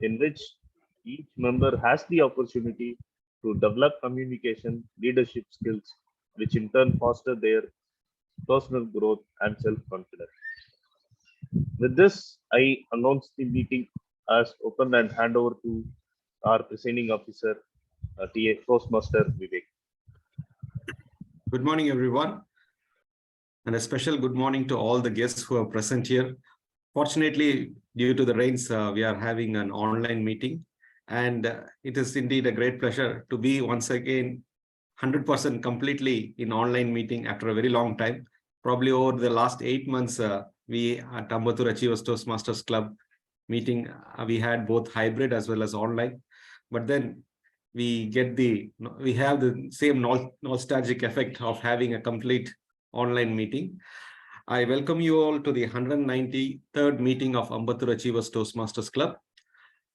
in which each member has the opportunity to develop communication, leadership skills, which in turn foster their personal growth and self-confidence. With this, I announce the meeting as open and hand over to our presiding officer, TA Toastmaster Vivek. Good morning, everyone. And a special good morning to all the guests who are present here. Fortunately, due to the rains, we are having an online meeting. And it is indeed a great pleasure to be once again 100% completely in online meeting after a very long time. Probably over the last 8 months, we at Ambattur Achievers Toastmasters Club meeting, we had both hybrid as well as online. But then we have the same nostalgic effect of having a complete online meeting. I welcome you all to the 193rd meeting of Ambattur Achievers Toastmasters Club.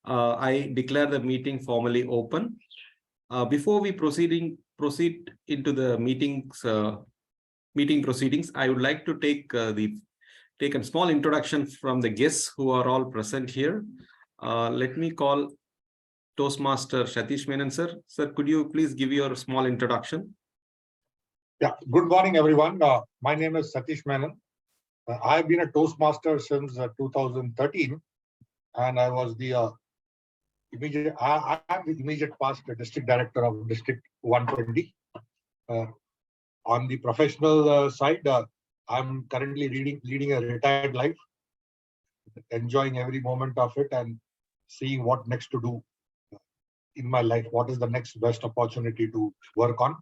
I declare the meeting formally open. Before we proceed into the meeting proceedings, I would like to take a small introduction from the guests who are all present here. Let me call Toastmaster Satish Menon, sir. Sir, could you please give your small introduction? Yeah, good morning, everyone. My name is Satish Menon. I've been a Toastmaster since 2013, and I was the immediate past district director of District 120. On the professional side, I'm currently leading a retired life, enjoying every moment of it and seeing what next to do in my life. What is the next best opportunity to work on?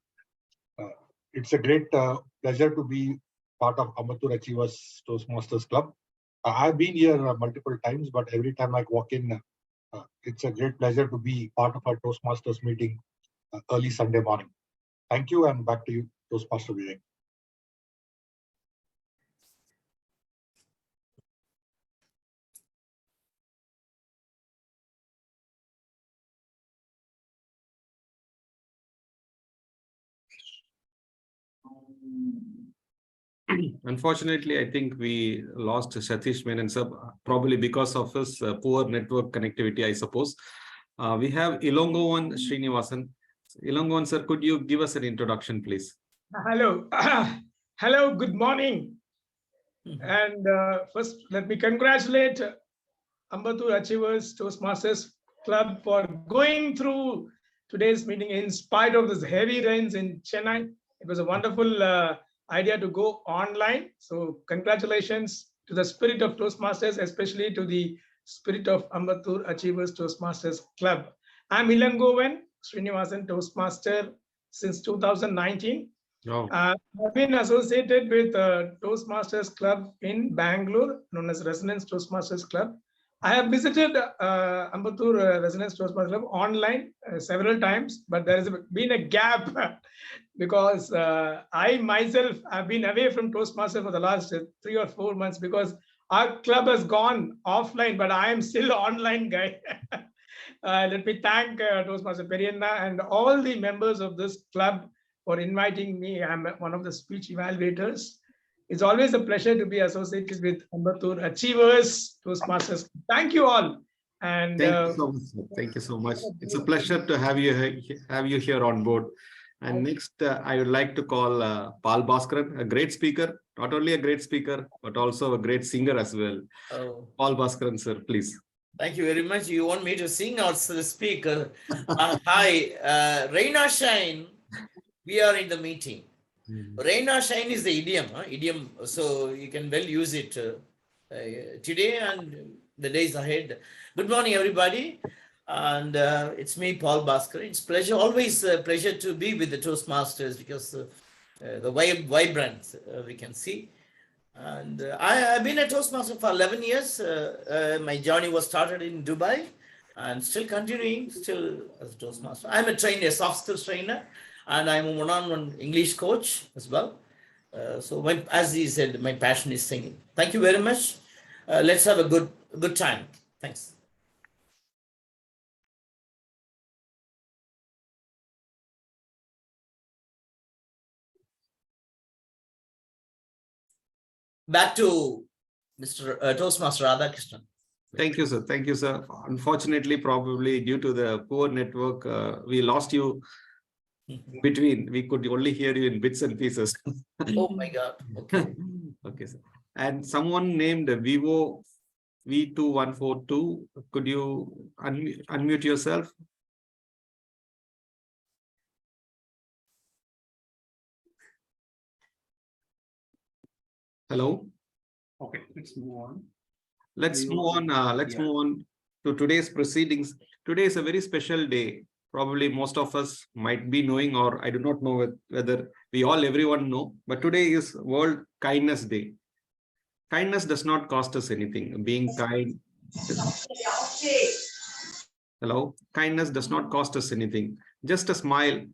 It's a great pleasure to be part of Ambattur Achievers Toastmasters Club. I've been here multiple times, but every time I walk in, it's a great pleasure to be part of our Toastmasters meeting early Sunday morning. Thank you, and back to you, Toastmaster Vivek. Unfortunately, I think we lost Satish Menon, sir, probably because of his poor network connectivity, I suppose. We have Ilongovan Srinivasan. Ilongovan, sir, could you give us an introduction, please? Hello. Hello, good morning. And first, let me congratulate Ambattur Achievers Toastmasters Club for going through today's meeting in spite of this heavy rains in Chennai. It was a wonderful idea to go online. So congratulations to the spirit of Toastmasters, especially to the spirit of Ambattur Achievers Toastmasters Club. I'm Ilangovan Srinivasan, Toastmaster since 2019. Oh. I've been associated with Toastmasters Club in Bangalore, known as Resonance Toastmasters Club. I have visited Ambattur Resonance Toastmasters Club online several times, but there has been a gap because I myself have been away from Toastmasters for the last 3 or 4 months because our club has gone offline, but I am still an online guy. Let me thank Toastmaster Periyanna and all the members of this club for inviting me. I'm one of the speech evaluators. It's always a pleasure to be associated with Ambattur Achievers Toastmasters. Thank you all. And thank you so much, sir. Thank you so much. It's a pleasure to have you here on board. And next, I would like to call Paul Bhaskaran, a great speaker, not only a great speaker, but also a great singer as well. Oh. Paul Bhaskaran, sir, please. Thank you very much. You want me to sing or speak? Hi, rain or shine, we are in the meeting. Rain or shine is the idiom, so you can well use it today and the days ahead. Good morning, everybody. And it's me, Paul Bhaskaran. It's always a pleasure to be with the Toastmasters because the vibrance we can see. And I've been a Toastmaster for 11 years. My journey was started in Dubai and still continuing as a Toastmaster. I'm a soft skills trainer, and I'm a one-on-one English coach as well. So as he said, my passion is singing. Thank you very much. Let's have a good time. Thanks. Back to Mr. Toastmaster Radhakrishnan. Thank you, sir. Thank you, sir. Unfortunately, probably due to the poor network, we lost you in between. We could only hear you in bits and pieces. Oh my God. Okay. Okay, sir. And someone named Vivo V2142, could you unmute yourself? Hello. Okay, let's move on. Let's We move on. Let's yeah. move on to today's proceedings. Today is a very special day. Probably most of us might be knowing, or I do not know whether everyone know, but today is World Kindness Day. Kindness does not cost us anything. Being kind. Hello. Kindness does not cost us anything. Just a smile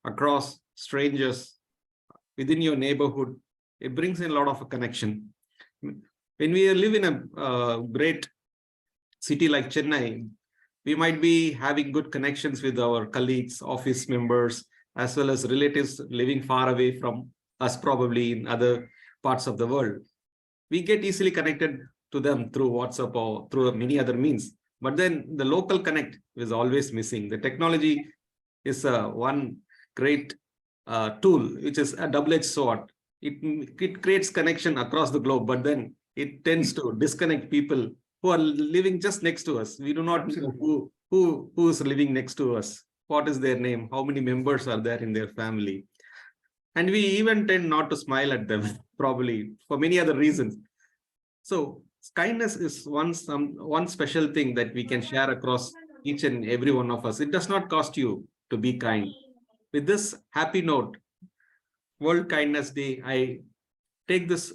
across strangers within your neighborhood. It brings in a lot of connection. When we live in a great city like Chennai, we might be having good connections with our colleagues, office members, as well as relatives living far away from us, probably in other parts of the world. We get easily connected to them through WhatsApp or through many other means. But then the local connect is always missing. The technology is one great tool, which is a double-edged sword. It creates connection across the globe, but then it tends to disconnect people who are living just next to us. We do not know who is living next to us, what is their name, how many members are there in their family. And we even tend not to smile at them, probably for many other reasons. So kindness is one special thing that we can share across each and every one of us. It does not cost you to be kind. With this happy note, World Kindness Day, I take this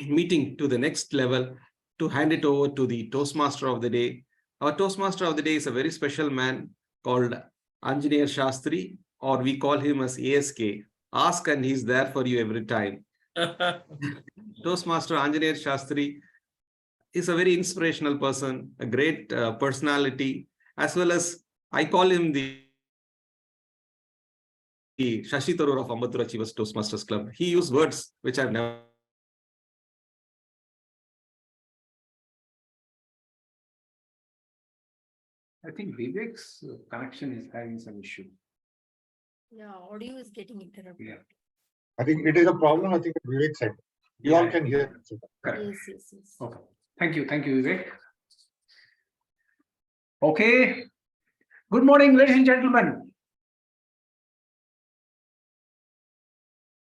meeting to the next level to hand it over to the Toastmaster of the day. Our Toastmaster of the day is a very special man called Anjaneya Shastri, or we call him as ASK. Ask and he's there for you every time. Toastmaster Anjaneya Shastri is a very inspirational person, a great personality, as well as I call him the Shashi Tharoor of Ambattur Achievers Toastmasters Club. He used words which I've never. I think Vivek's connection is having some issue. Yeah, audio is getting interrupted. Yeah. I think it is a problem. I think Vivek said. We all can hear. Correct. Yes. Okay. Thank you, Vivek. Okay. Good morning, ladies and gentlemen.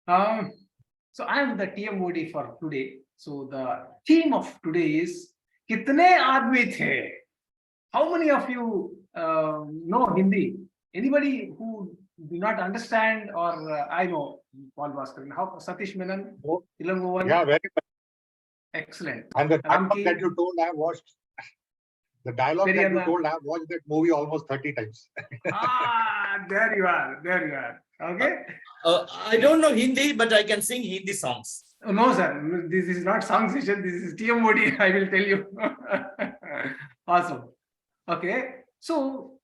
So I am the TMOD for today. So the theme of today is Kitne aadmi the? How many of you know Hindi? Anybody who do not understand, or I know Paul Bhaskar. How Satish Menon, Oh, Ilangovan? yeah, very much. Excellent. And the dialogue Ramki, that you told, I have watched. The dialogue that you Periyana. told, I have watched that movie almost 30 times. there you are. Okay. I don't know Hindi, but I can sing Hindi songs. No, sir. This is not song session. This is TMOD. I will tell you. Awesome. Okay. So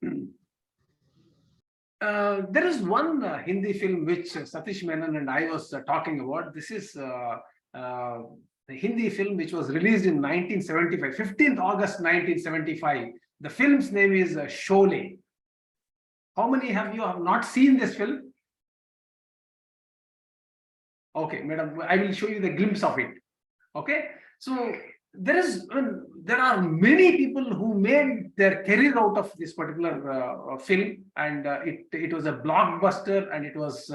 there is one Hindi film which Satish Menon and I was talking about. This is the Hindi film which was released in 1975, 15th August 1975. The film's name is Sholay. How many of you have not seen this film? Okay, madam, I will show you the glimpse of it. Okay, so there are many people who made their career out of this particular film, and it was a blockbuster, and it was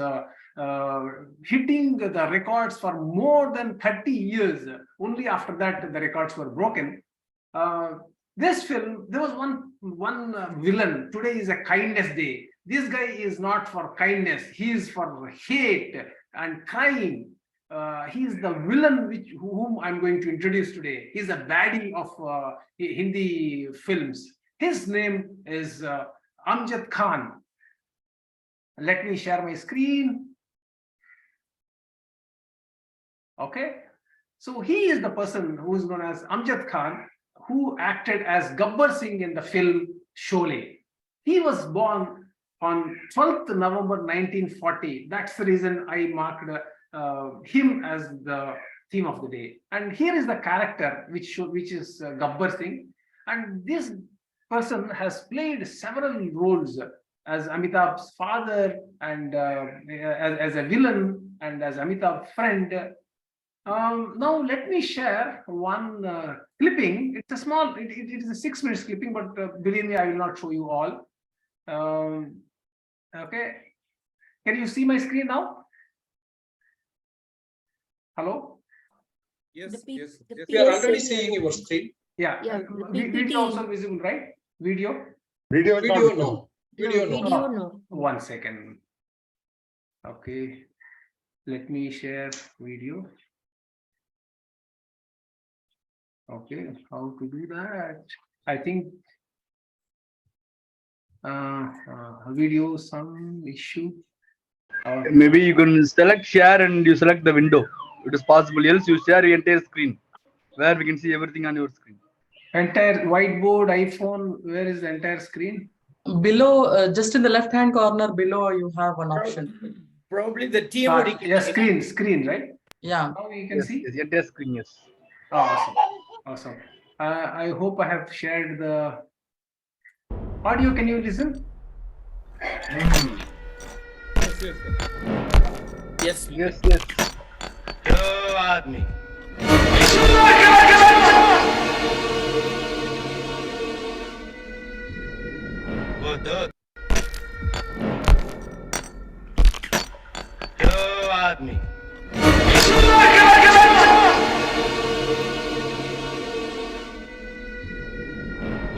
hitting the records for more than 30 years. Only after that the records were broken. This film, there was one villain. Today is a kindness day. This guy is not for kindness, he is for hate and crime. He is the villain whom I'm going to introduce today. He's a baddie of Hindi films. His name is Amjad Khan. Let me share my screen. Okay, so he is the person who is known as Amjad Khan, who acted as Gabbar Singh in the film Sholay. He was born on 12th November 1940. That's the reason I marked him as the theme of the day. And here is the character which is Gabbar Singh. And this person has played several roles as Amitabh's father and as a villain and as Amitabh's friend. Now let me share one clipping. It's a small, it is a 6 minutes clipping, but believe me, I will not show you all. Okay, can you see my screen now? Hello? Yes, The P- yes, the yes. P- We are Yes, already yes. seeing your screen. Yeah, Yeah, the video PPT. also visible, right? Video. Video is not Video, visible. no. No, Video, no. video, no. 1 second. Okay, let me share video. Okay, how to do that? I think video some issue. Maybe you can select share and you select the window. It is possible. Else you share your entire screen where we can see everything on your screen. Entire whiteboard, iPhone, where is the entire screen? Below, just in the left hand corner below, you have one option. Probably the TMOD. Yeah, screen, right? Yeah. Now you can Yes, see. yes, entire screen, yes. Awesome, awesome. I hope I have shared the audio. Can you listen? Yes. Yes, yes.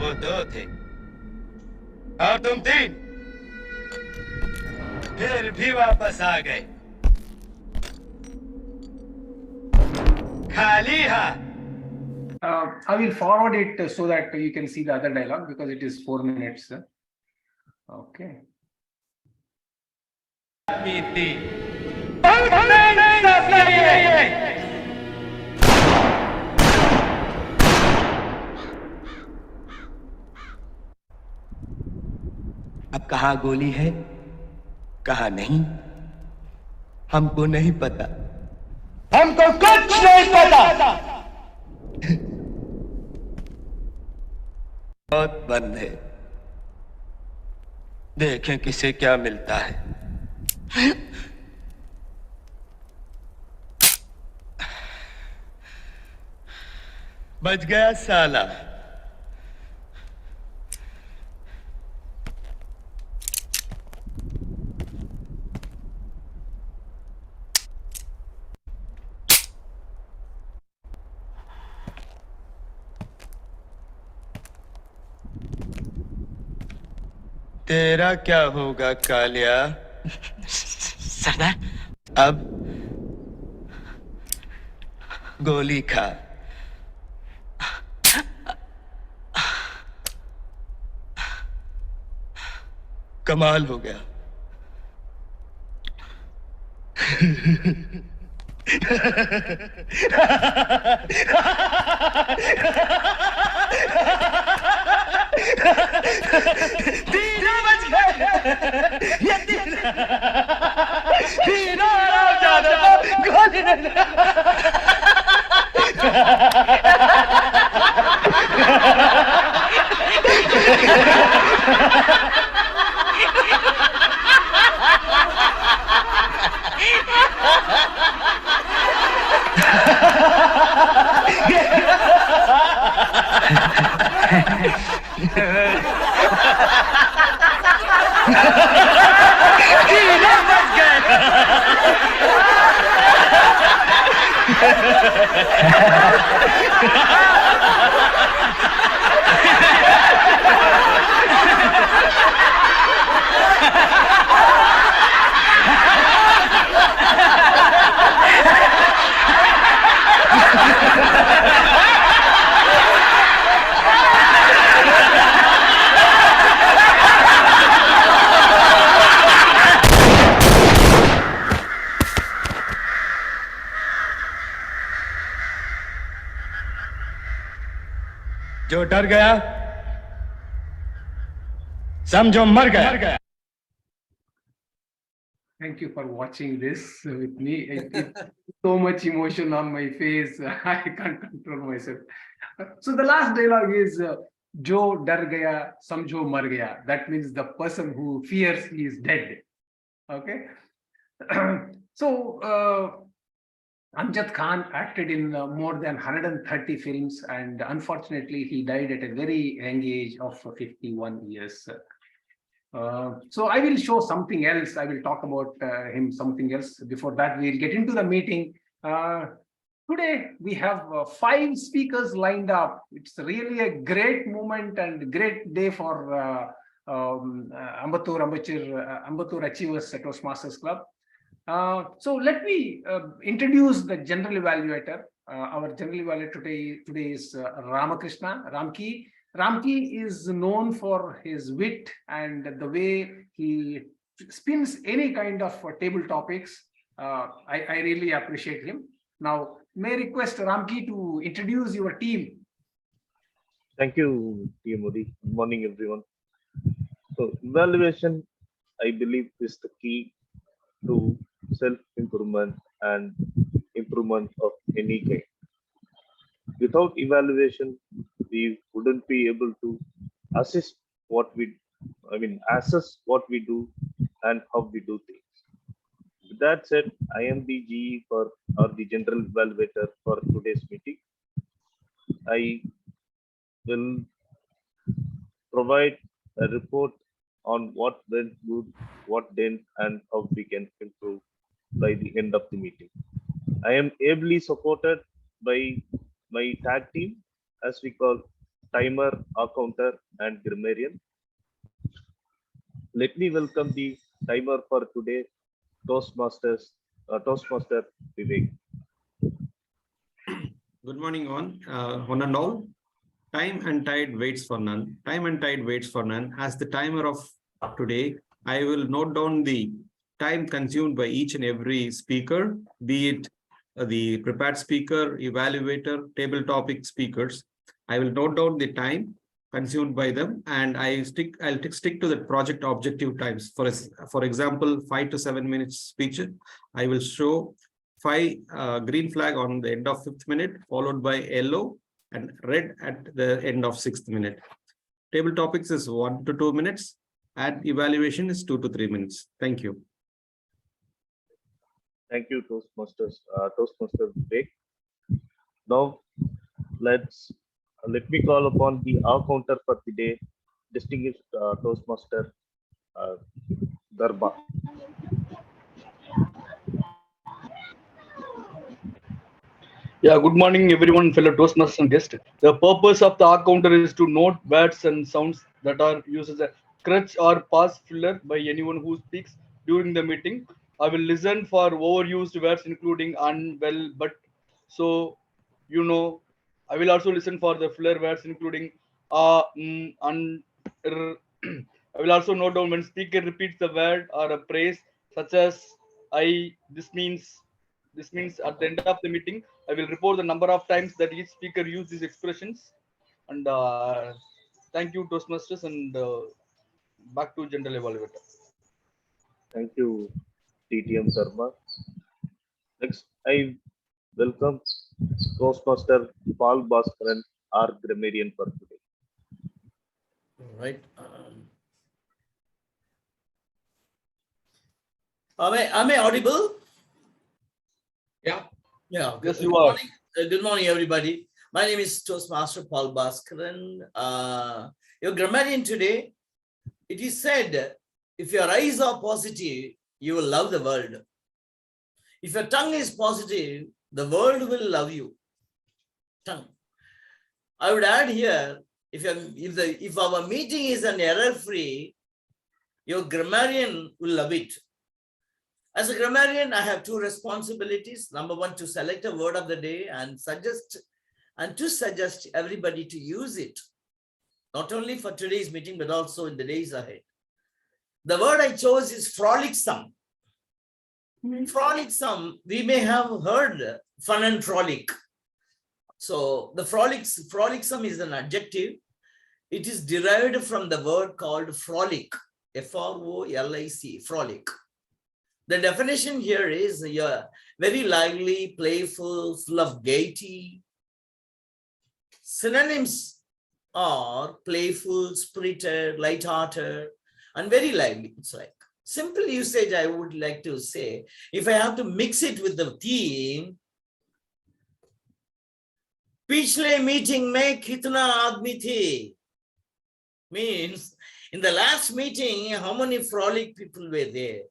वो दो थे और तुम तीन फिर भी वापस आ गए खाली हाथ I will forward it so that you can see the other dialogue because it is 4 minutes. Okay. बीती बहुत नहीं चाहिए अब कहाँ गोली है कहाँ नहीं हमको नहीं पता हमको कुछ नहीं पता बहुत बंद है देखें किसे क्या मिलता है बच गया साला तेरा क्या होगा कालिया सरदार अब गोली खा कमाल हो गया तीनों बच गए ये तीनों आराम जाने दो गोली तीनों बच जो डर गया समझो मर गया Thank you for watching this with me. So much emotion on my face. I can't control myself. So the last dialogue is Jo dar gaya, samjho mar gaya. That means the person who fears he is dead. Okay. So Amjad Khan acted in more than 130 films, and unfortunately he died at a very young age of 51 years. So I will show something else. I will talk about him something else. Before that, we'll get into the meeting. Today we have 5 speakers lined up. It's really a great moment and great day for Ambattur Achievers at Toastmasters Club. So let me introduce the general evaluator. Our general evaluator today is Ramakrishna Ramki. Ramki is known for his wit and the way he spins any kind of table topics. I really appreciate him. Now, may I request Ramki to introduce your team. Thank you, T. Modi. Good morning, everyone. So, evaluation, I believe, is the key to self-improvement and improvement of any kind. Without evaluation, we wouldn't be able to assess what we, assess what we do and how we do things. With that said, I am the GE or the general evaluator for today's meeting. I will provide a report on what went good, what didn't, and how we can improve by the end of the meeting. I am ably supported by my tag team, as we call timer, accounter, and grammarian. Let me welcome the timer for today, Toastmaster Vivek. Good morning, one and all. Time and tide waits for none. Time and tide waits for none. As the timer of today, I will note down the time consumed by each and every speaker, be it the prepared speaker, evaluator, table topic speakers. I will note down the time consumed by them, and I'll stick to the project objective times. For example, 5 to 7 minutes speech. I will show 5 green flag on the end of 5th minute, followed by yellow and red at the end of 6th minute. Table topics is 1 to 2 minutes, and evaluation is 2 to 3 minutes. Thank you. Thank you, Toastmaster Vivek. Now, let me call upon the counter for the day, distinguished Toastmaster Darba. Yeah, good morning, everyone, fellow Toastmasters and guests. The purpose of the counter is to note words and sounds that are used as a crutch or pause filler by anyone who speaks during the meeting. I will listen for overused words, including unwell, but. So, I will also listen for the filler words, including and. I will also note down when speaker repeats the word or a phrase such as I. This means at the end of the meeting, I will report the number of times that each speaker used these expressions. And thank you, Toastmasters, and back to General Evaluator. Thank you, TTM Sharma. Next, I welcome Toastmaster Paul Bhaskaran, our grammarian for today. All right. Am I audible? Yeah. Yeah. Yes, you are. Good morning, everybody. My name is Toastmaster Paul Bhaskaran. Your grammarian today. It is said, if your eyes are positive, you will love the world. If your tongue is positive, the world will love you. Tongue. I would add here, if our meeting is an error-free, your grammarian will love it. As a grammarian, I have 2 responsibilities. Number 1, to select a word of the day and to suggest everybody to use it, not only for today's meeting, but also in the days ahead. The word I chose is frolicsome. Frolicsome, we may have heard fun and frolic. So the frolicsome is an adjective. It is derived from the word called frolic, F-R-O-L-I-C, frolic. The definition here is you're very lively, playful, full of gaiety. Synonyms or playful, spirited, light-hearted, and very lively. It's like simple usage. I would like to say, if I have to mix it with the theme, पिछले meeting में कितना आदमी थे means in the last meeting how many frolic people were there.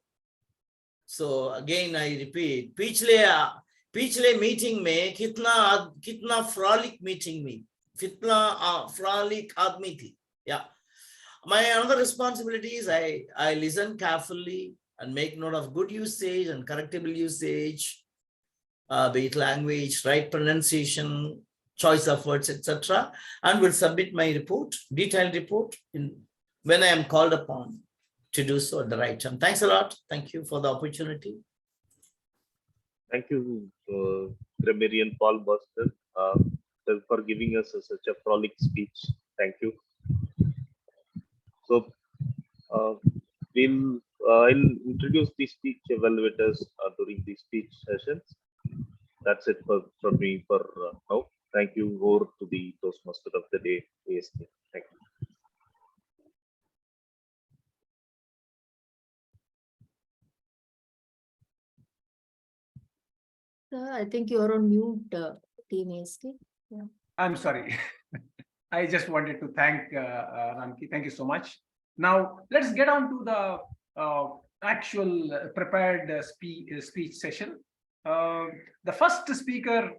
So again I repeat, पिछले meeting में कितना frolic meeting में कितना frolic आदमी थी. Yeah. My another responsibility is I listen carefully and make note of good usage and correctable usage, be it language, right pronunciation, choice of words, etc., and will submit my report, detailed report, when I am called upon to do so at the right time. Thanks a lot. Thank you for the opportunity. Thank you, Grammarian Paul Buster, for giving us such a frolic speech. Thank you. So, I'll introduce the speech evaluators during the speech sessions. That's it from me for now. Thank you. Over to the Toastmaster of the day, ASK. Thank you. I think you are on mute, Team ASK. Yeah. I'm sorry. I just wanted to thank Ramki. Thank you so much. Now let's get on to the actual prepared speech session. The first speaker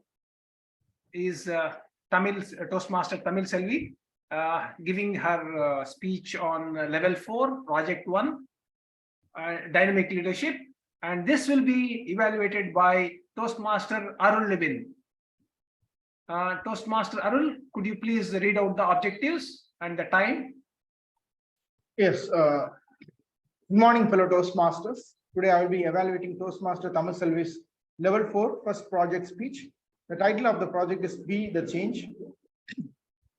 is Toastmaster Tamil Selvi, giving her speech on level 4, project 1, dynamic leadership, and this will be evaluated by Toastmaster Arul Libin. Toastmaster Arul, could you please read out the objectives and the time? Yes. Good morning, fellow Toastmasters. Today I will be evaluating Toastmaster Tamil Selvi's level 4 first project speech. The title of the project is Be the Change.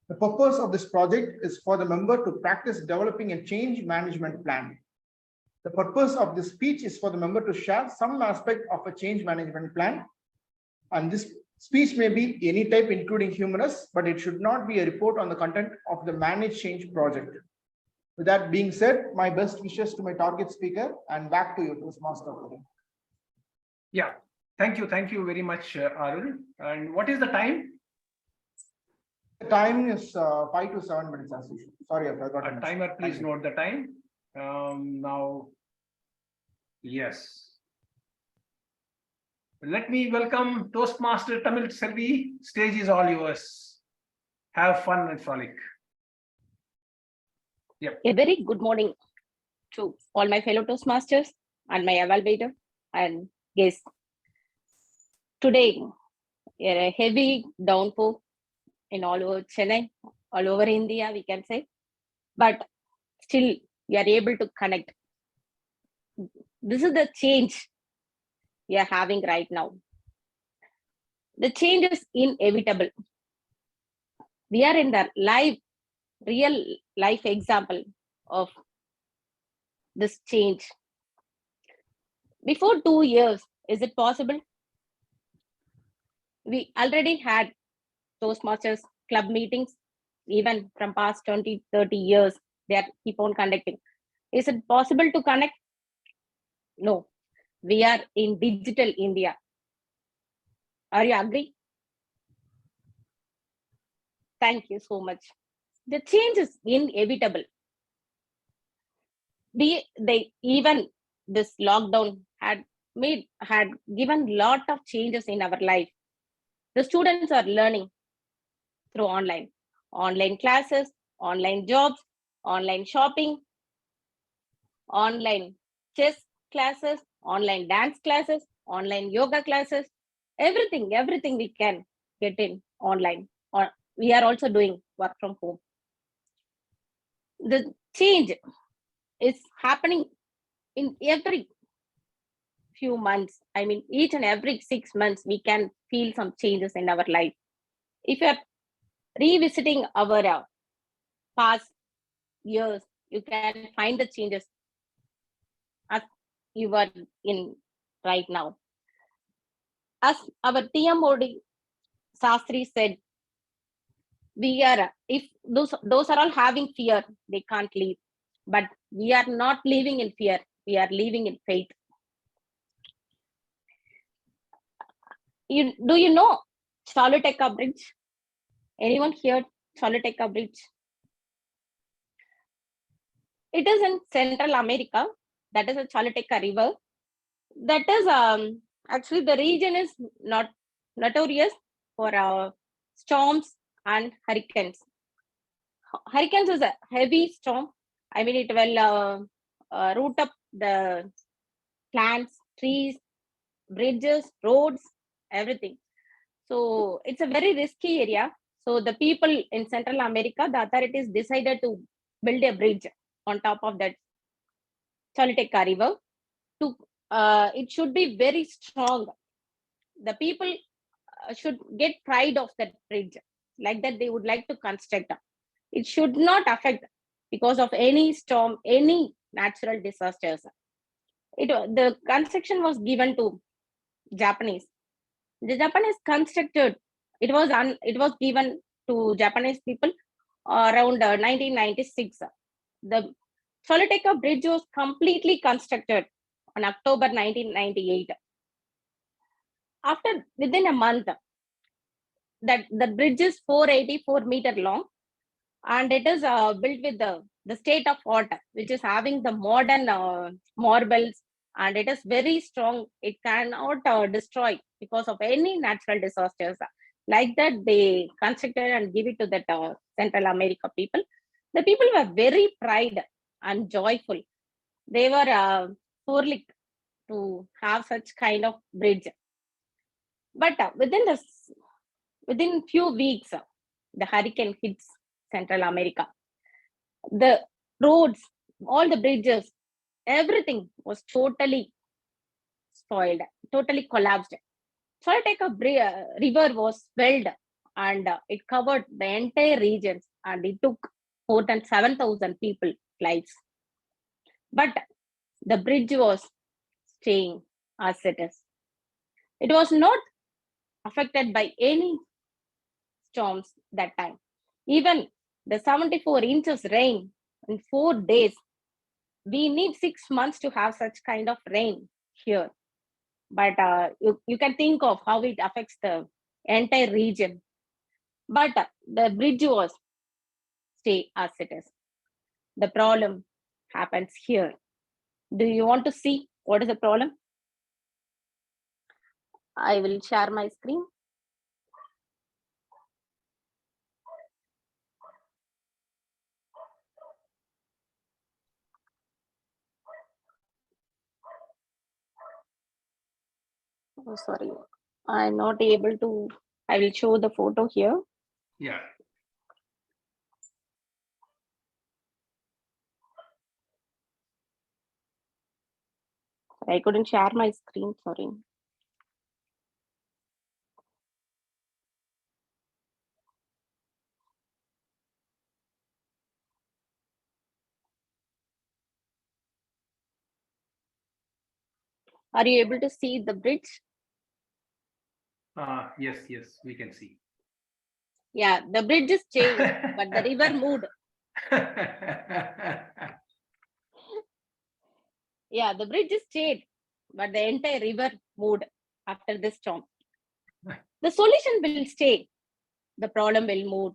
The purpose of this project is for the member to practice developing a change management plan. The purpose of this speech is for the member to share some aspect of a change management plan. And this speech may be any type, including humorous, but it should not be a report on the content of the managed change project. With that being said, my best wishes to my target speaker, and back to you, Toastmaster. Yeah, thank you very much, Arul. And what is the time? The time is 5 to 7 minutes as usual. Sorry, I forgot. A timer, please note the time. Now, yes. Let me welcome Toastmaster Tamil Selvi. Stage is all yours. Have fun and frolic. Yep. A very good morning to all my fellow Toastmasters and my evaluator and guests. Today, a heavy downpour in all over Chennai, all over India, we can say, but still we are able to connect. This is the change we are having right now. The change is inevitable. We are in the real life example of this change. Before 2 years, is it possible? We already had Toastmasters club meetings, even from past 20, 30 years, they are keep on conducting. Is it possible to connect? No, we are in digital India. Are you agree? Thank you so much. The change is inevitable. Even this lockdown had given lot of changes in our life. The students are learning through online classes, online jobs, online shopping, online chess classes, online dance classes, online yoga classes, everything we can get in online. Or we are also doing work from home. The change is happening in every few months. I mean, each and every 6 months, we can feel some changes in our life. If you are revisiting our past years, you can find the changes as you are in right now. As our TM Modi Sastri said, we are, if those are all having fear, they can't leave. But we are not living in fear. We are living in faith. Do you know Choluteca Bridge? Anyone here Choluteca Bridge? It is in Central America. That is a Choluteca River. That is actually the region is not notorious for storms and hurricanes. Hurricanes is a heavy storm. I mean, it will root up the plants, trees, bridges, roads, everything. So it's a very risky area. So the people in Central America, the authorities decided to build a bridge on top of that Choluteca River. It should be very strong. The people should get pride of that bridge, like that they would like to construct. It should not affect because of any storm, any natural disasters. The construction was given to Japanese. The Japanese constructed. It was given to Japanese people around 1996. The Choluteca Bridge was completely constructed on October 1998. After within a month, that the bridge is 484-meter long, and it is built with the state of art, which is having the modern marbles, and it is very strong. It cannot destroy because of any natural disasters. Like that, they constructed and give it to that Central America people. The people were very pride and joyful. They were forlick to have such kind of bridge. But within few weeks, the hurricane hits Central America. The roads, all the bridges, everything was totally spoiled, totally collapsed. Choluteca River was swelled, and it covered the entire region, and it took more than 7,000 people lives. But the bridge was staying as it is. It was not affected by any storms that time. Even the 74 inches rain in 4 days, we need 6 months to have such kind of rain here. But you can think of how it affects the entire region. But the bridge was stay as it is. The problem happens here. Do you want to see what is the problem? I will share my screen. Oh, sorry, I'm not able to. I will show the photo here. Yeah. I couldn't share my screen, sorry. Are you able to see the bridge? Yes, we can see. Yeah, the bridge is changed, but the river moved. Yeah, the bridge is stayed, but the entire river moved after this storm. The solution will stay, the problem will move.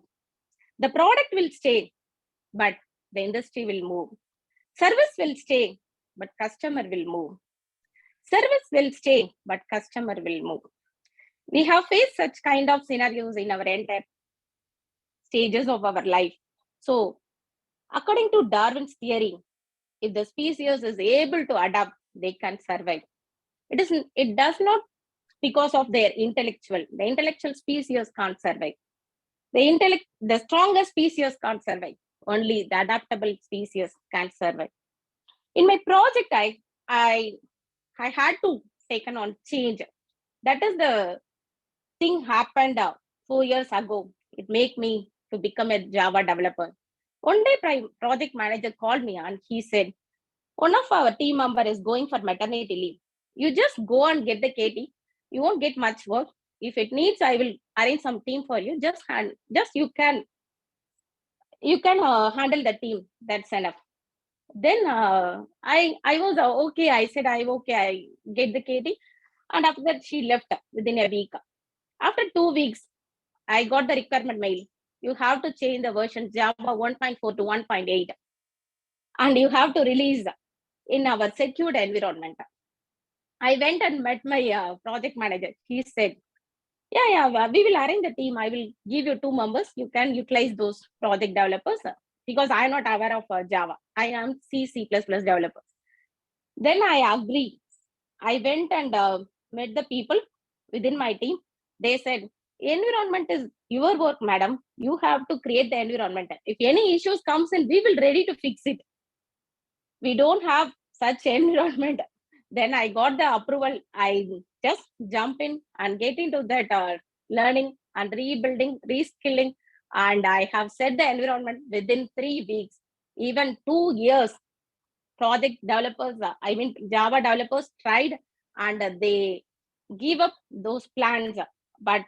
The product will stay, but the industry will move. Service will stay, but customer will move. Service will stay, but customer will move. We have faced such kind of scenarios in our entire stages of our life. So, according to Darwin's theory, if the species is able to adapt, they can survive. It does not because of their intellectual. The intellectual species can't survive. The strongest species can't survive. Only the adaptable species can survive. In my project, I had to take on change. That is the thing happened 4 years ago. It made me to become a Java developer. One day, project manager called me and he said, one of our team member is going for maternity leave. You just go and get the KT. You won't get much work. If it needs, I will arrange some team for you. Just you can handle the team. That's enough. Then I was okay. I said I okay. I get the KT, and after that she left within a week. After 2 weeks, I got the requirement mail. You have to change the version Java 1.4 to 1.8, and you have to release in our secured environment. I went and met my project manager. He said, yeah, we will arrange the team. I will give you 2 members. You can utilize those project developers because I am not aware of Java. I am C++ developer. Then I agree. I went and met the people within my team. They said, environment is your work, madam. You have to create the environment. If any issues comes in, we will ready to fix it. We don't have such environment. Then I got the approval. I just jump in and get into that learning and rebuilding, reskilling. And I have set the environment within 3 weeks, even 2 years. Project developers, Java developers tried and they give up those plans. But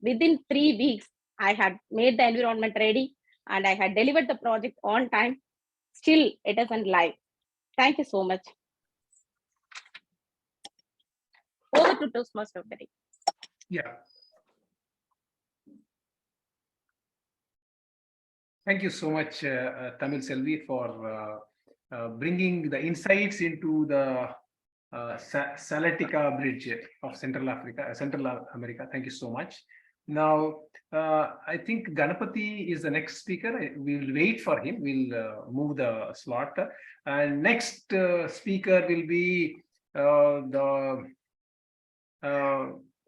within 3 weeks, I had made the environment ready and I had delivered the project on time. Still, it isn't live. Thank you so much. Over to Toastmaster. Yeah. Thank you so much, Tamil Selvi, for bringing the insights into the Salatica Bridge of Central America. Thank you so much. Now, I think Ganapati is the next speaker. We will wait for him. We'll move the slot. And next speaker will be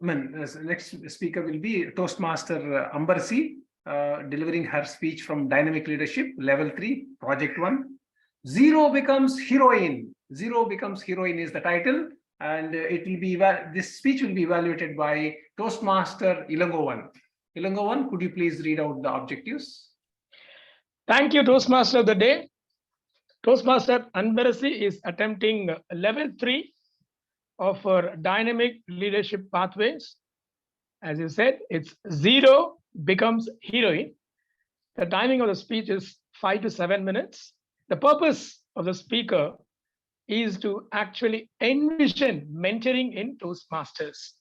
next speaker will be Toastmaster Ambarsi, delivering her speech from Dynamic Leadership, Level 3, Project 1. Zero becomes heroine. Zero becomes heroine is the title, and it will be this speech will be evaluated by Toastmaster Ilangovan. Ilangovan, could you please read out the objectives? Thank you, Toastmaster of the day. Toastmaster Anbarasi is attempting level 3 of our dynamic leadership pathways. As you said, it's zero becomes heroine. The timing of the speech is 5 to 7 minutes. The purpose of the speaker is to actually envision mentoring in Toastmasters.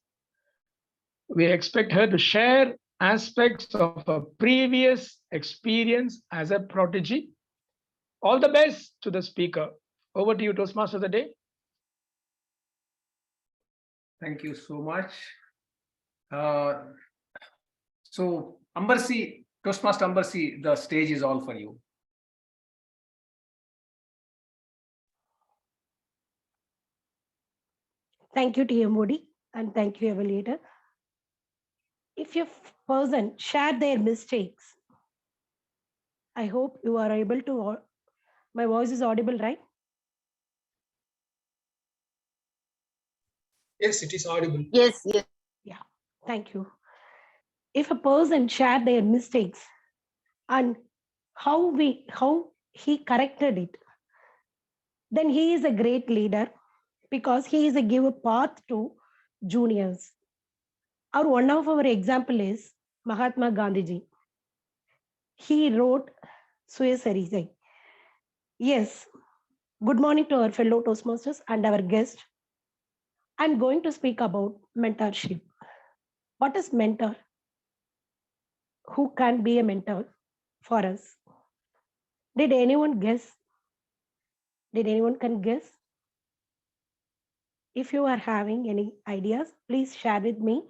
We expect her to share aspects of her previous experience as a prodigy. All the best to the speaker. Over to you, Toastmaster of the day. Thank you so much. So, Ambarsi, Toastmaster Ambarsi, the stage is all for you. Thank you, TMOD, and thank you, evaluator. If your person share their mistakes, I hope you are able to, my voice is audible, right? Yes, it is audible. Yes. Yeah, thank you. If a person share their mistakes and how he corrected it, then he is a great leader because he is a give a path to juniors. Or one of our example is Mahatma Gandhi. He wrote Suicide. Yes. Good morning to our fellow Toastmasters and our guest. I'm going to speak about mentorship. What is mentor? Who can be a mentor for us? Did anyone guess? Did anyone can guess? If you are having any ideas, please share with me.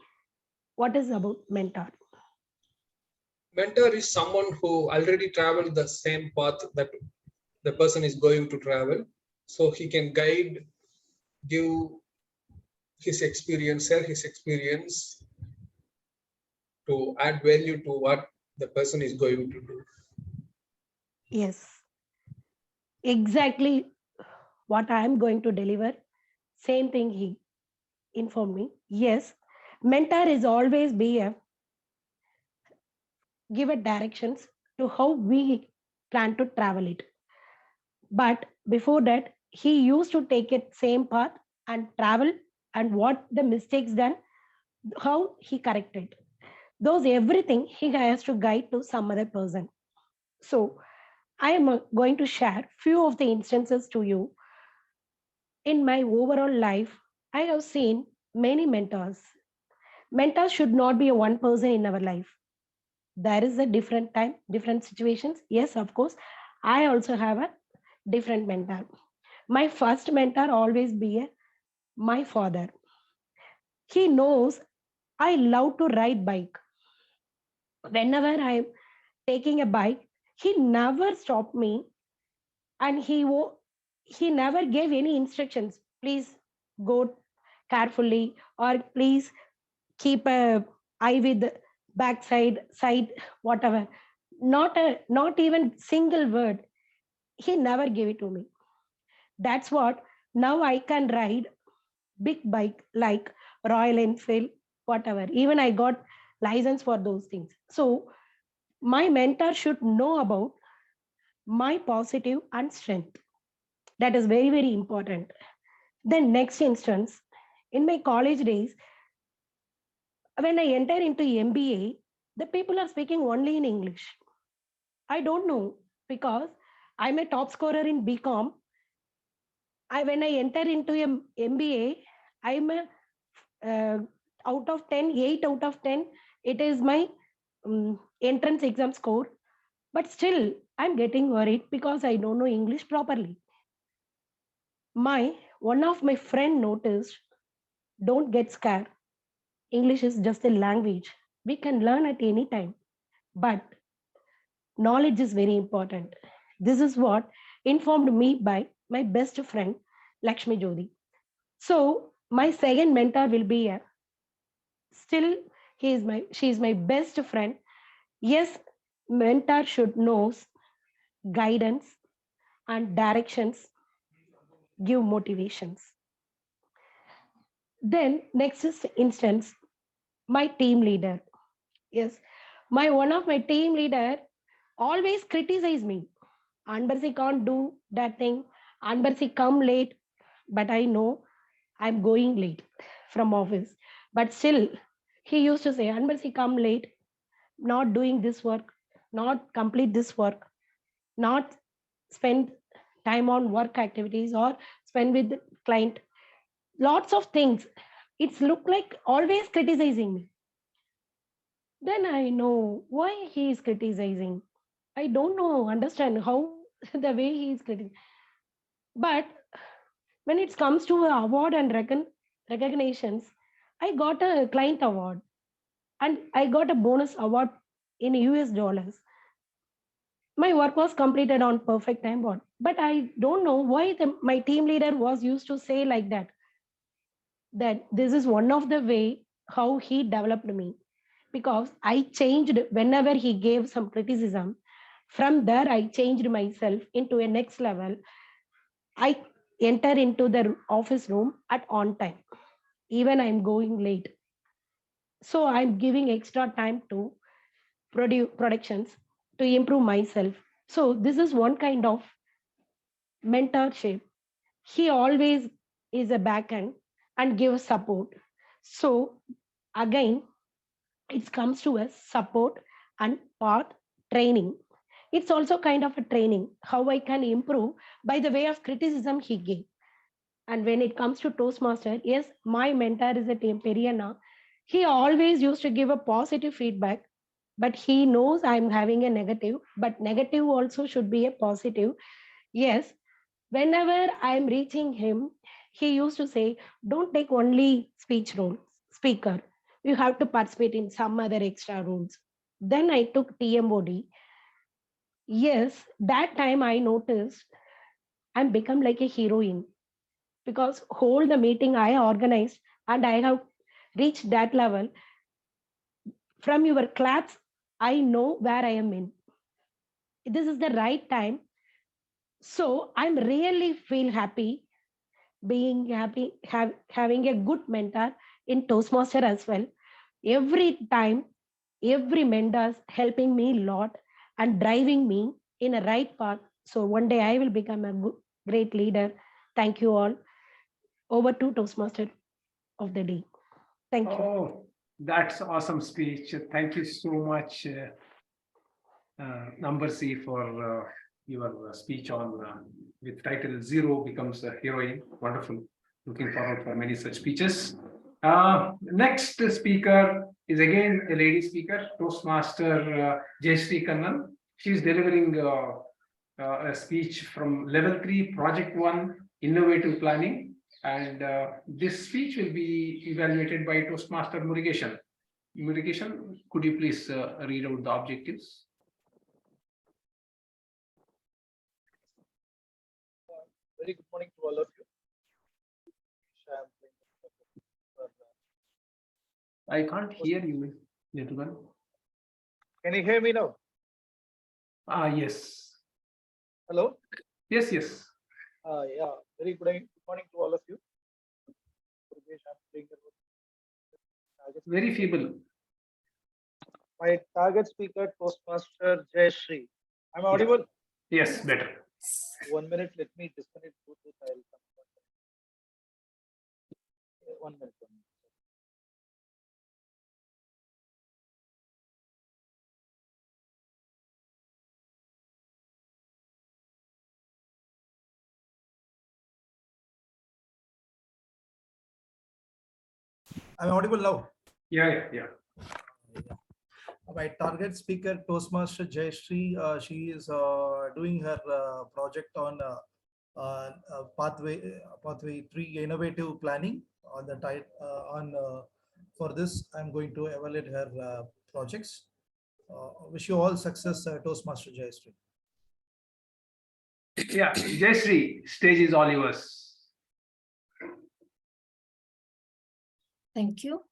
What is about mentor? Mentor is someone who already traveled the same path that the person is going to travel. So he can guide, give his experience, share his experience to add value to what the person is going to do. Yes, exactly what I am going to deliver. Same thing he informed me. Yes, mentor is always give a directions to how we plan to travel it. But before that, he used to take it same path and travel, and what the mistakes done, how he corrected. Those everything he has to guide to some other person. So I am going to share few of the instances to you. In my overall life, I have seen many mentors. Mentors should not be a one person in our life. There is a different time, different situations. Yes, of course, I also have a different mentor. My first mentor always be my father. He knows I love to ride bike. Whenever I am taking a bike, he never stopped me, and he never gave any instructions. Please go carefully, or please keep a eye with backside, side, whatever. Not even single word. He never gave it to me. That's what now I can ride big bike like Royal Enfield, whatever. Even I got license for those things. So my mentor should know about my positive and strength. That is very, very important. Then next instance, in my college days, when I enter into MBA, the people are speaking only in English. I don't know, because I'm a top scorer in BCom. When I enter into MBA, I'm a out of 10, 8 out of 10. It is my entrance exam score. But still, I'm getting worried because I don't know English properly. One of my friend noticed, don't get scared. English is just a language. We can learn at any time. But knowledge is very important. This is what informed me by my best friend, Lakshmi Jodi. So my second mentor will be still she is my best friend. Yes, mentor should knows guidance and directions, give motivations. Then next is instance, my team leader. Yes, one of my team leader always criticize me. Anbarsi can't do that thing. Anbarsi come late, but I know I'm going late from office. But still, he used to say, Anbarsi come late, not doing this work, not complete this work, not spend time on work activities or spend with the client. Lots of things. It's look like always criticizing me. Then I know why he is criticizing. I don't know, understand how the way he is criticizing. But when it comes to award and recognitions, I got a client award and I got a bonus award in US dollars. My work was completed on perfect time, but I don't know why my team leader was used to say like that. That this is one of the way how he developed me, because I changed whenever he gave some criticism. From there, I changed myself into a next level. I enter into the office room at on time, even I'm going late. So I'm giving extra time to productions to improve myself. So this is one kind of mentorship. He always is a backend and gives support. So again, it comes to a support and part training. It's also kind of a training, how I can improve by the way of criticism he gave. And when it comes to Toastmaster, yes, my mentor is a Periana. He always used to give a positive feedback, but he knows I'm having a negative, but negative also should be a positive. Yes, whenever I'm reaching him, he used to say, don't take only speech role, speaker. You have to participate in some other extra rules. Then I took TMOD. Yes, that time I noticed I'm become like a heroine, because whole the meeting I organized and I have reached that level. From your claps, I know where I am in. This is the right time. So I'm really feel happy being happy, having a good mentor in Toastmaster as well. Every time, every mentor's helping me a lot and driving me in a right path. So one day I will become a great leader. Thank you all. Over to Toastmaster of the day. Thank you. Oh, That's awesome speech. Thank you so much, Number C, for your speech on with title Zero Becomes a Heroine. Wonderful. Looking forward for many such speeches. Next speaker is again a lady speaker, Toastmaster Jayashree Kannan. She's delivering a speech from Level 3, Project 1, Innovative Planning. And this speech will be evaluated by Toastmaster Murugesan. Murugesan, could you please read out the objectives? Very good morning to all of you. I can't hear you, gentlemen. Can you hear me now? Yes. Hello? Yes, yes. Yeah, very good morning to all of you. Very feeble. My target speaker, Toastmaster Jayashree. I'm audible? Yes, better. 1 minute, let me disconnect Bluetooth. I'll come. 1 minute. I'm audible now. Yeah. My target speaker, Toastmaster Jayashree, she is doing her project on pathway 3 innovative planning on the for this I'm going to evaluate her projects. Wish you all success, Toastmaster Jayashree. Yeah, Jayashree, stage is all yours. Thank you.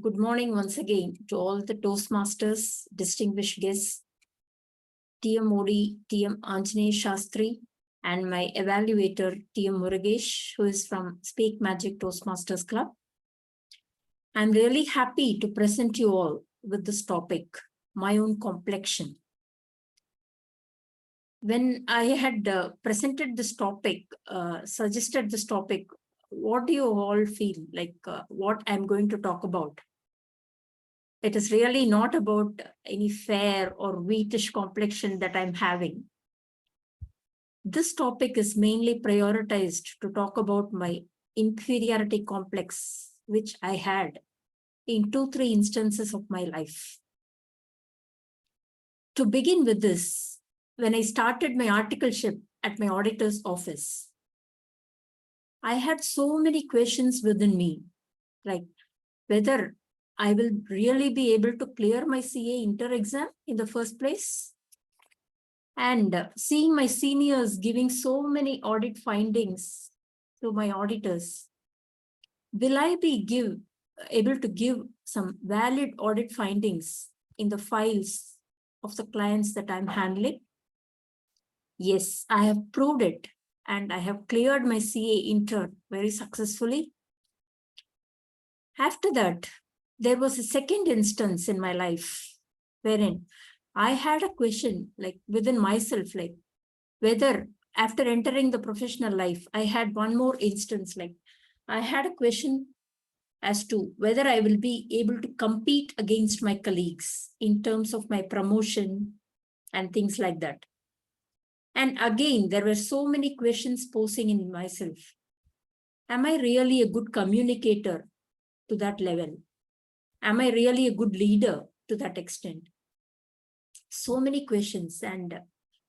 Good morning once again to all the Toastmasters, distinguished guests, TM Modi, TM Anjaneya Shastri, and my evaluator, TM Murugesh, who is from Speak Magic Toastmasters Club. I'm really happy to present you all with this topic, my own complexion. When I had presented this topic, suggested this topic, what do you all feel like what I'm going to talk about? It is really not about any fair or wheatish complexion that I'm having. This topic is mainly prioritized to talk about my inferiority complex, which I had in 2-3 instances of my life. To begin with this, when I started my articleship at my auditor's office, I had so many questions within me, like whether I will really be able to clear my CA inter exam in the first place. And seeing my seniors giving so many audit findings to my auditors, will I be able to give some valid audit findings in the files of the clients that I'm handling? Yes, I have proved it, and I have cleared my CA intern very successfully. After that, there was a second instance in my life wherein I had a question like within myself, like whether after entering the professional life, I had one more instance, like I had a question as to whether I will be able to compete against my colleagues in terms of my promotion and things like that. And again, there were so many questions posing in myself. Am I really a good communicator to that level? Am I really a good leader to that extent? So many questions. And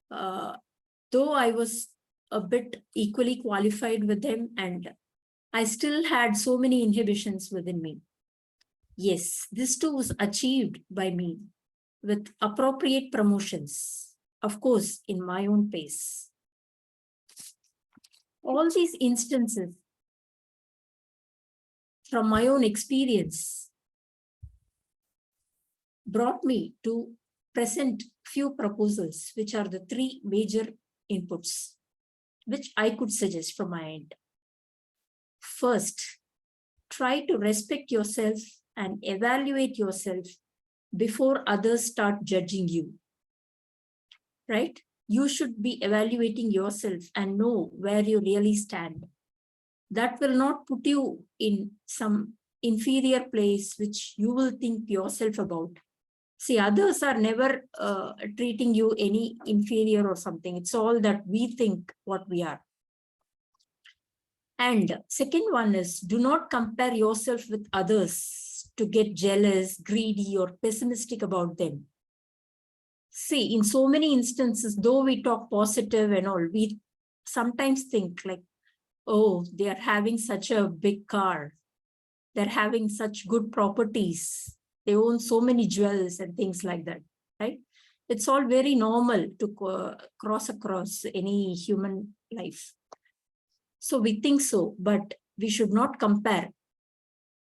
though I was a bit equally qualified with them, and I still had so many inhibitions within me. Yes, this too was achieved by me with appropriate promotions, of course, in my own pace. All these instances from my own experience brought me to present few proposals, which are the 3 major inputs, which I could suggest from my end. First, try to respect yourself and evaluate yourself before others start judging you, right? You should be evaluating yourself and know where you really stand. That will not put you in some inferior place which you will think yourself about. See, others are never treating you any inferior or something. It's all that we think what we are. And second one is, do not compare yourself with others to get jealous, greedy, or pessimistic about them. See, in so many instances, though we talk positive and all, we sometimes think like, oh, they are having such a big car. They're having such good properties. They own so many jewels and things like that, right? It's all very normal to cross across any human life. So we think so, but we should not compare.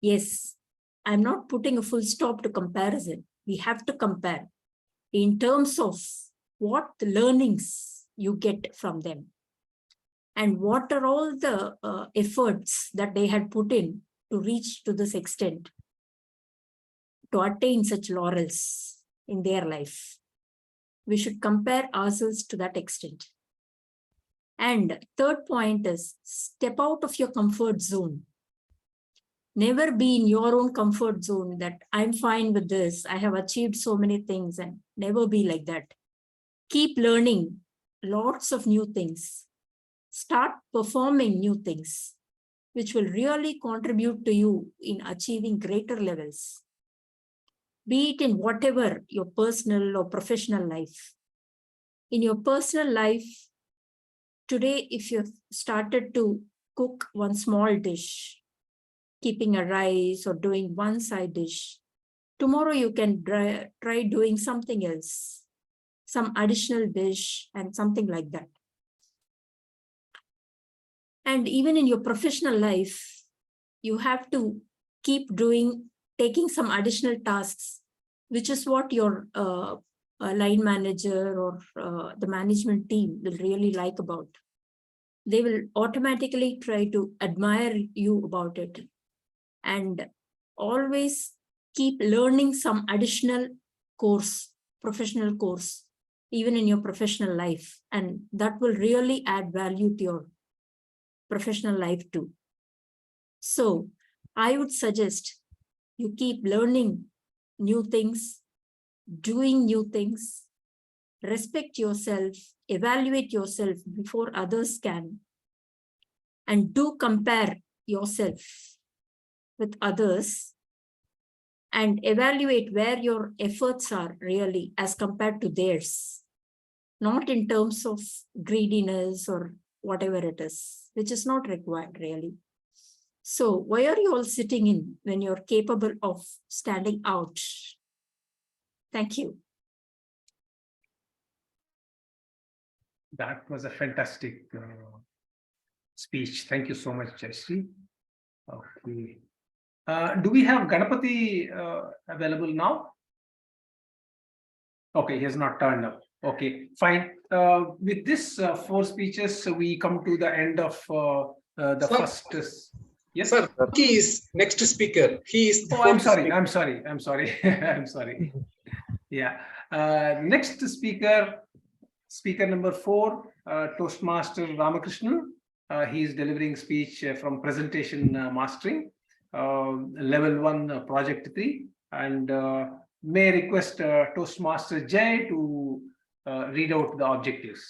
Yes, I'm not putting a full stop to comparison. We have to compare in terms of what the learnings you get from them and what are all the efforts that they had put in to reach to this extent, to attain such laurels in their life. We should compare ourselves to that extent. And third point is, step out of your comfort zone. Never be in your own comfort zone that I'm fine with this, I have achieved so many things, and never be like that. Keep learning lots of new things. Start performing new things, which will really contribute to you in achieving greater levels. Be it in whatever your personal or professional life. In your personal life, today, if you've started to cook one small dish, keeping a rice or doing one side dish, tomorrow you can try doing something else, some additional dish and something like that. And even in your professional life, you have to keep taking some additional tasks, which is what your line manager or the management team will really like about. They will automatically try to admire you about it. And always keep learning some additional course, professional course, even in your professional life. And that will really add value to your professional life too. So I would suggest you keep learning new things, doing new things, respect yourself, evaluate yourself before others can, and do compare yourself with others and evaluate where your efforts are really as compared to theirs, not in terms of greediness or whatever it is, which is not required really. So why are you all sitting in when you're capable of standing out? Thank you. That was a fantastic speech. Thank you so much, Jayashree. Okay. Do we have Ganapati available now? Okay, he has not turned up. Okay, fine. With this 4 speeches, we come to the end of the Sir, first. Yes, sir. He is next speaker. He is. Oh, I'm sorry. I'm sorry. I'm sorry. I'm sorry. Yeah. Next speaker, speaker number 4, Toastmaster Ramakrishnan. He is delivering speech from presentation mastering, level 1, project 3, and may I request Toastmaster Jay to read out the objectives.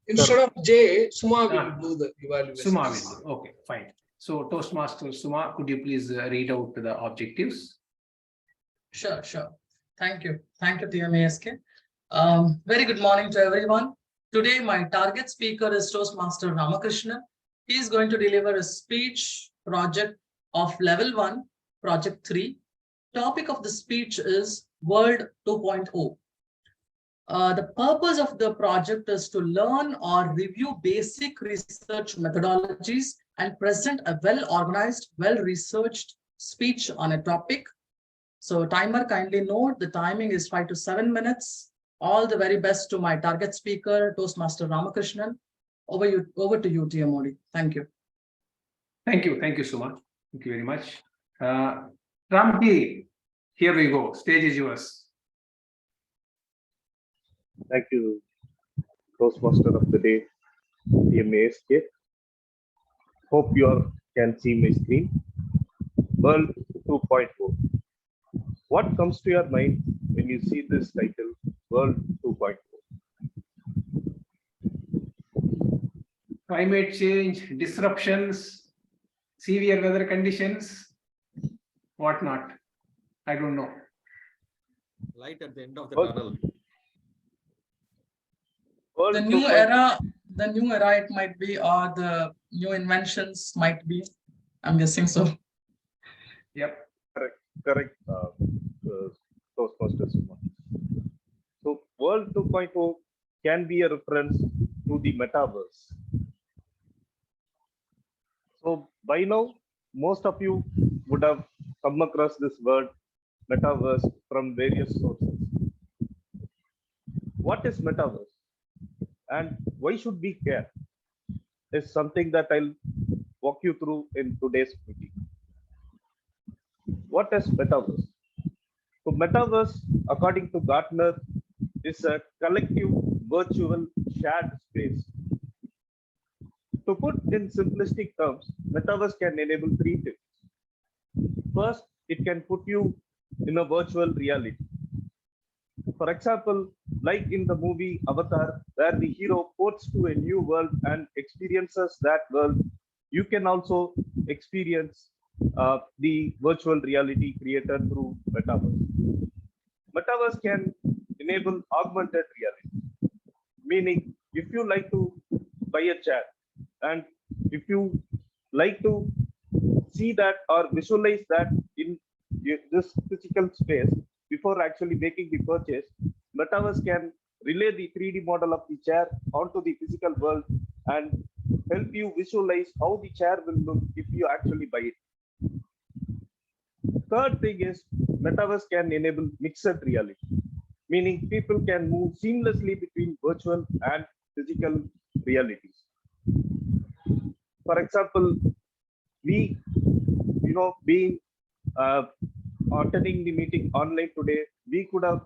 Instead of J, Suma will do the evaluation. Suma will do. Okay, fine. So Toastmaster Suma, could you please read out the objectives? Sure, sure. Thank you. Thank you, TMASK. Very good morning to everyone. Today, my target speaker is Toastmaster Ramakrishnan. He is going to deliver a speech project of level 1, project 3. Topic of the speech is World 2.0. The purpose of the project is to learn or review basic research methodologies and present a well-organized, well-researched speech on a topic. So timer, kindly note, the timing is 5 to 7 minutes. All the very best to my target speaker, Toastmaster Ramakrishnan. Over to you, TM Modi. Thank you. Thank you. Thank you, Suma. Thank you very much. Ramji, here we go. Stage is yours. Thank you, Toastmaster of the Day, TMASK. Hope you all can see my screen. World 2.0. What comes to your mind when you see this title, World 2.0? Climate change, disruptions, severe weather conditions, whatnot. I don't know. Light at the end of the World, tunnel. World The new 2.0. era it might be, or the new inventions might be. I'm guessing so. Yep. Correct. Toastmasters. So World 2.0 can be a reference to the metaverse. So by now, most of you would have come across this word metaverse from various sources. What is metaverse and why should we care is something that I'll walk you through in today's meeting. What is metaverse? So metaverse, according to Gartner, is a collective virtual shared space. To put in simplistic terms, metaverse can enable three things. First, it can put you in a virtual reality. For example, like in the movie Avatar, where the hero ports to a new world and experiences that world, you can also experience the virtual reality created through metaverse. Metaverse can enable augmented reality, meaning if you like to buy a chair and if you like to see that or visualize that in this physical space before actually making the purchase, metaverse can relay the 3D model of the chair onto the physical world and help you visualize how the chair will look if you actually buy it. Third thing is metaverse can enable mixed reality, meaning people can move seamlessly between virtual and physical realities. For example, we, being attending the meeting online today, we could have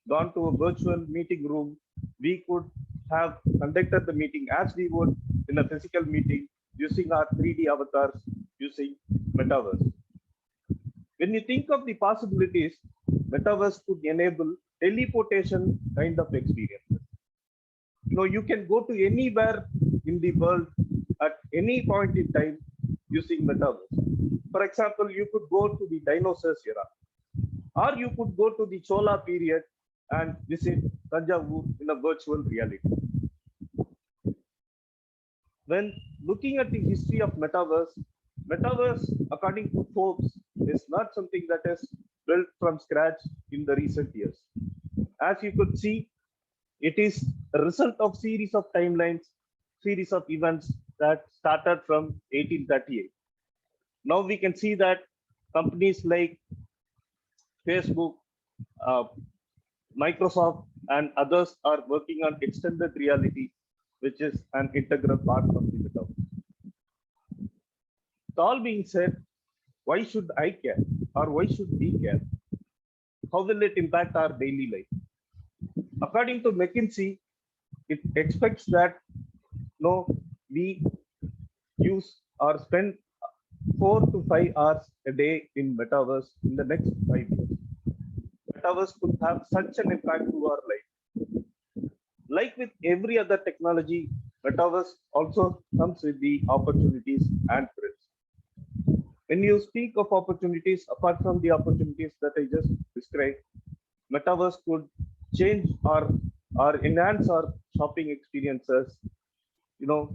gone to a virtual meeting room. We could have conducted the meeting as we would in a physical meeting using our 3D avatars, using metaverse. When you think of the possibilities, metaverse could enable teleportation kind of experiences. You can go to anywhere in the world at any point in time using metaverse. For example, you could go to the dinosaurs era, or you could go to the Chola period and visit Tanjavur in a virtual reality. When looking at the history of metaverse, according to Forbes, is not something that is built from scratch in the recent years. As you could see, it is a result of series of timelines, series of events that started from 1838. Now we can see that companies like Facebook, Microsoft, and others are working on extended reality, which is an integral part of the metaverse. All being said, why should I care or why should we care? How will it impact our daily life? According to McKinsey, it expects that we use or spend 4 to 5 hours a day in metaverse in the next 5 years. Metaverse could have such an impact to our life. Like with every other technology, metaverse also comes with the opportunities and threats. When you speak of opportunities, apart from the opportunities that I just described, metaverse could change or enhance our shopping experiences.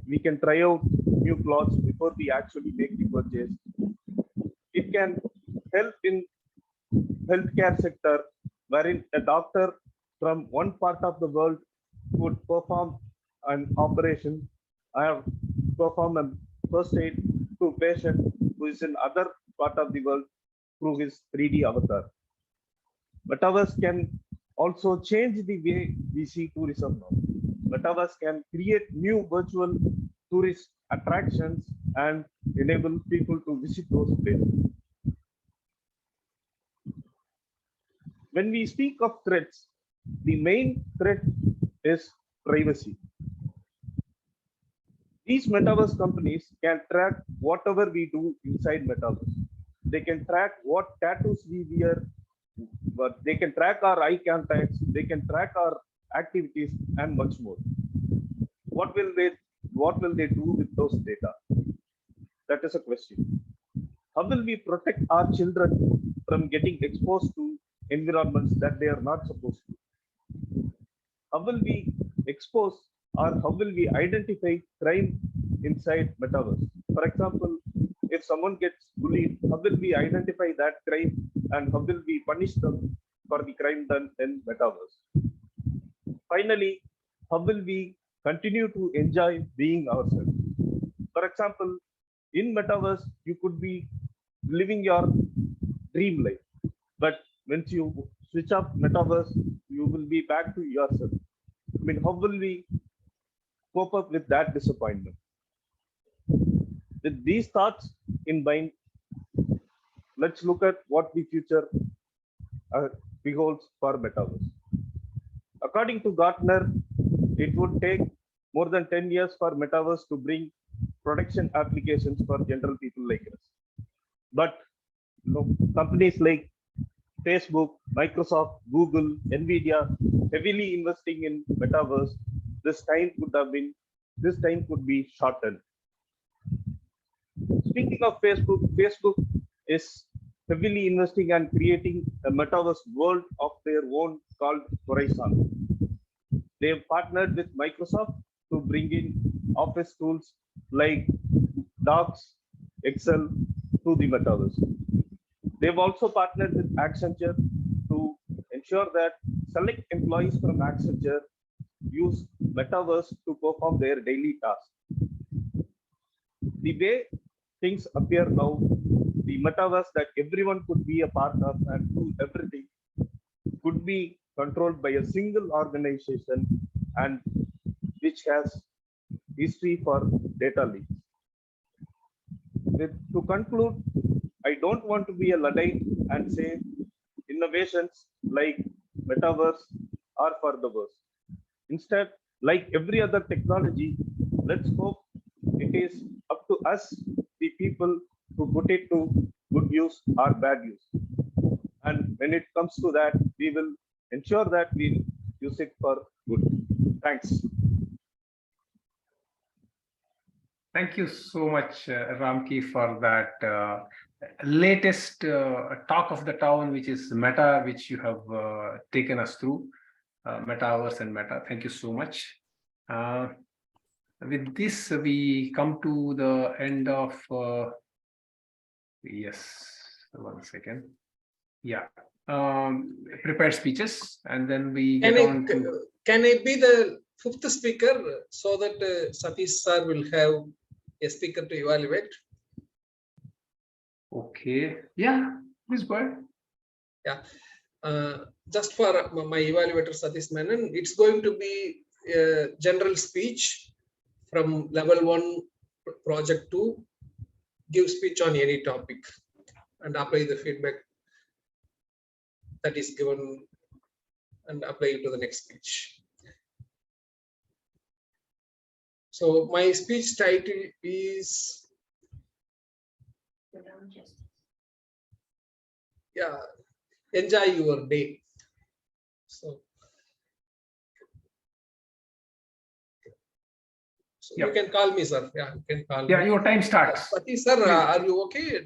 We can try out new clothes before we actually make the purchase. It can help in healthcare sector, wherein a doctor from one part of the world would perform an operation, perform a first aid to a patient who is in other part of the world through his 3D avatar. Metaverse can also change the way we see tourism now. Metaverse can create new virtual tourist attractions and enable people to visit those places. When we speak of threats, the main threat is privacy. These metaverse companies can track whatever we do inside metaverse. They can track what tattoos we wear, but they can track our eye contacts, they can track our activities, and much more. What will they do with those data? That is a question. How will we protect our children from getting exposed to environments that they are not supposed to? How will we expose or how will we identify crime inside metaverse? For example, if someone gets bullied, how will we identify that crime and how will we punish them for the crime done in metaverse? Finally, how will we continue to enjoy being ourselves? For example, in metaverse, you could be living your dream life, but once you switch off metaverse, you will be back to yourself. I mean, how will we cope up with that disappointment? With these thoughts in mind, let's look at what the future beholds for metaverse. According to Gartner, it would take more than 10 years for metaverse to bring production applications for general people like us. But companies like Facebook, Microsoft, Google, Nvidia heavily investing in metaverse, this time could be shortened. Speaking of Facebook, Facebook is heavily investing and creating a metaverse world of their own called Horizon. They have partnered with Microsoft to bring in office tools like Docs, Excel to the metaverse. They've also partnered with Accenture to ensure that select employees from Accenture use metaverse to perform their daily tasks. The way things appear now, the metaverse that everyone could be a part of and do everything could be controlled by a single organization and which has history for data leaks. To conclude, I don't want to be a Luddite and say innovations like metaverse are for the worst. Instead, like every other technology, let's hope it is up to us, the people, to put it to good use or bad use. And when it comes to that, we will ensure that we use it for good. Thanks. Thank you so much, Ramki, for that latest talk of the town, which is Meta, which you have taken us through, Metaverse and Meta. Thank you so much. With this, we come to the end of, yes, 1 second. Yeah, prepared speeches, and then we get on to... Can I be the fifth speaker so that Satish sir will have a speaker to evaluate? Okay, yeah, please go ahead. Yeah, just for my evaluator Satish Menon, it's going to be a general speech from level 1 project 2, give speech on any topic and apply the feedback that is given and apply it to the next speech. So my speech title is, yeah, enjoy your day. So you can call me, sir. Yeah, you can call me. Yeah, your time starts. Satish sir, are you okay?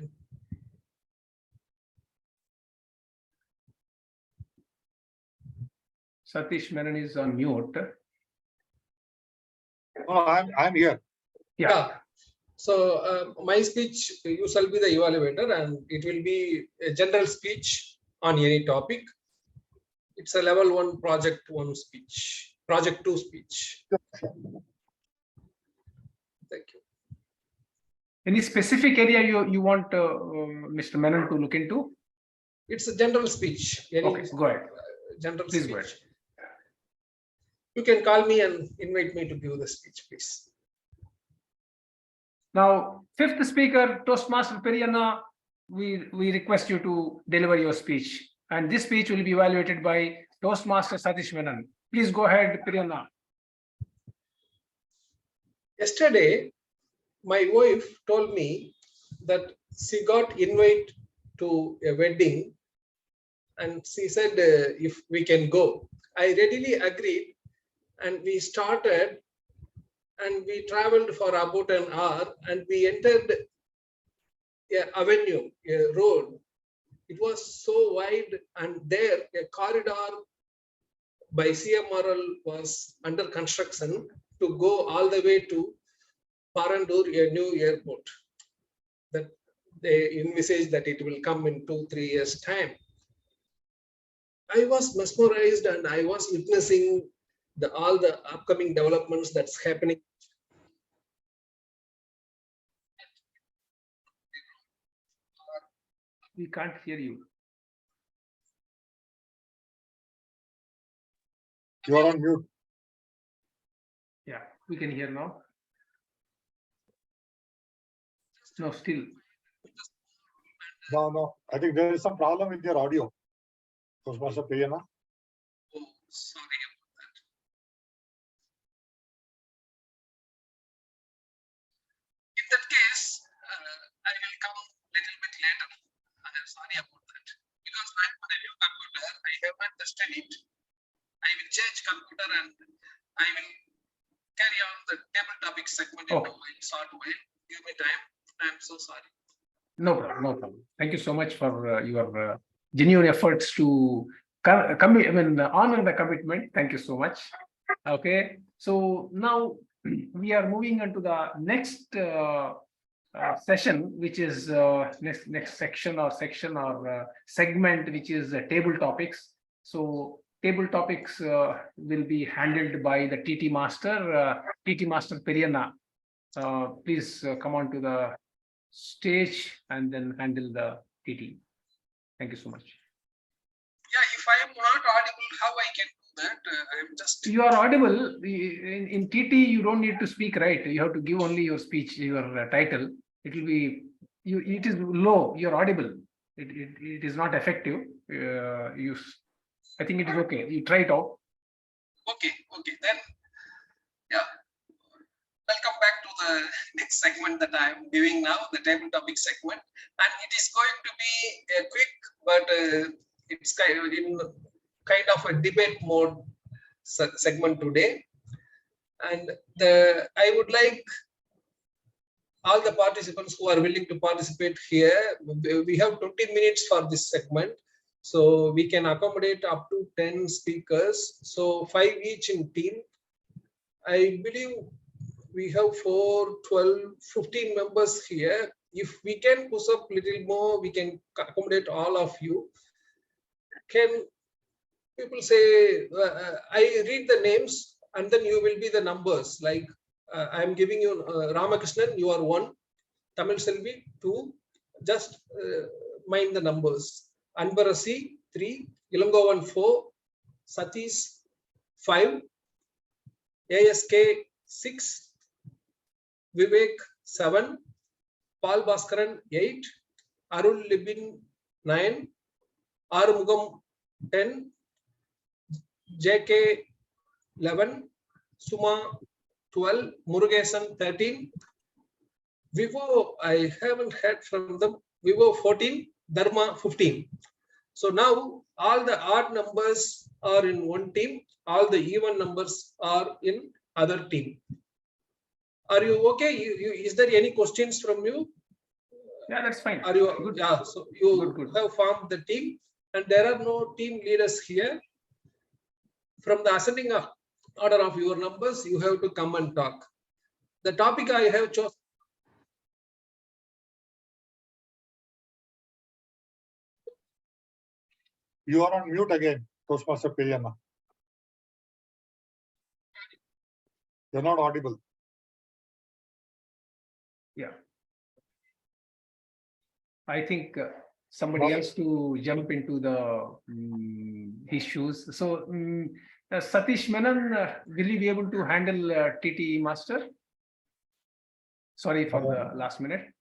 Satish Menon is on mute. Oh, I'm here. Yeah. So my speech, you shall be the evaluator, and it will be a general speech on any topic. It's a level 1 project 1 speech, project 2 speech. Thank you. Any specific area you want Mr. Menon to look into? It's a general speech. Okay, go ahead. General Please speech. go ahead. You can call me and invite me to give the speech, please. Now, fifth speaker, Toastmaster Periyanna, we request you to deliver your speech. And this speech will be evaluated by Toastmaster Satish Menon. Please go ahead, Periyanna. Yesterday, my wife told me that she got invited to a wedding and she said if we can go. I readily agreed and we started and we traveled for about an hour and we entered a avenue, a road. It was so wide and there a corridor by CMRL was under construction to go all the way to Parandur, a new airport. That they envisage that it will come in 2-3 years' time. I was mesmerized and I was witnessing all the upcoming developments that's happening. We can't hear you. You are on mute. Yeah, we can hear now. No, still. No. I think there is some problem with your audio. Toastmaster Priyana. Oh, sorry about that. In that case, I will come a little bit later. I am sorry about that. Because I'm on a new computer, I haven't tested it. I will change computer and I will carry on the table topic segment in a short way. Give me time. I'm so sorry. No problem, no problem. Thank you so much for your genuine efforts to honor the commitment. Thank you so much. Okay, so now we are moving on to the next session, which is next section or segment, which is table topics. So table topics will be handled by the TT Master, TT Master Periyana. Please come on to the stage and then handle the TT. Thank you so much. Yeah, if I am not audible, how I can do that? I am just. You are audible. In TT, you don't need to speak, right? You have to give only your speech, your title. It will be, it is low, you're audible. It is not effective. I think it is okay. You try it out. Okay, then, yeah. Welcome back to the next segment that I am giving now, the table topic segment. And it is going to be a quick, but it's kind of a debate mode segment today. And I would like all the participants who are willing to participate here. We have 20 minutes for this segment. So we can accommodate up to 10 speakers. So 5 each in team. I believe we have 4, 12, 15 members here. If we can push up a little more, we can accommodate all of you. Can people say, I read the names and then you will be the numbers. Like I am giving you Ramakrishnan, you are 1, Tamil Selvi 2, just mind the numbers. Anbarasi 3, Ilangovan 4, Satish 5, ASK 6, Vivek 7, Paul Bhaskaran 8, Arul Libin 9, Arumugam 10, JK 11, Suma 12, Murugesan 13, Vivo, I haven't heard from them, Vivo 14, Dharma 15. So now all the odd numbers are in one team, all the even numbers are in other team. Are you okay? Is there any questions from you? Yeah, that's fine. Are you good? Yeah, so you good. Have formed the team and there are no team leaders here. From the ascending order of your numbers, you have to come and talk. The topic I have chosen. You are on mute again, Toastmaster Periyana. You're not audible. Yeah. I think somebody else to jump into the his shoes. So Satish Menon, will you be able to handle TT Master? Sorry for the last minute.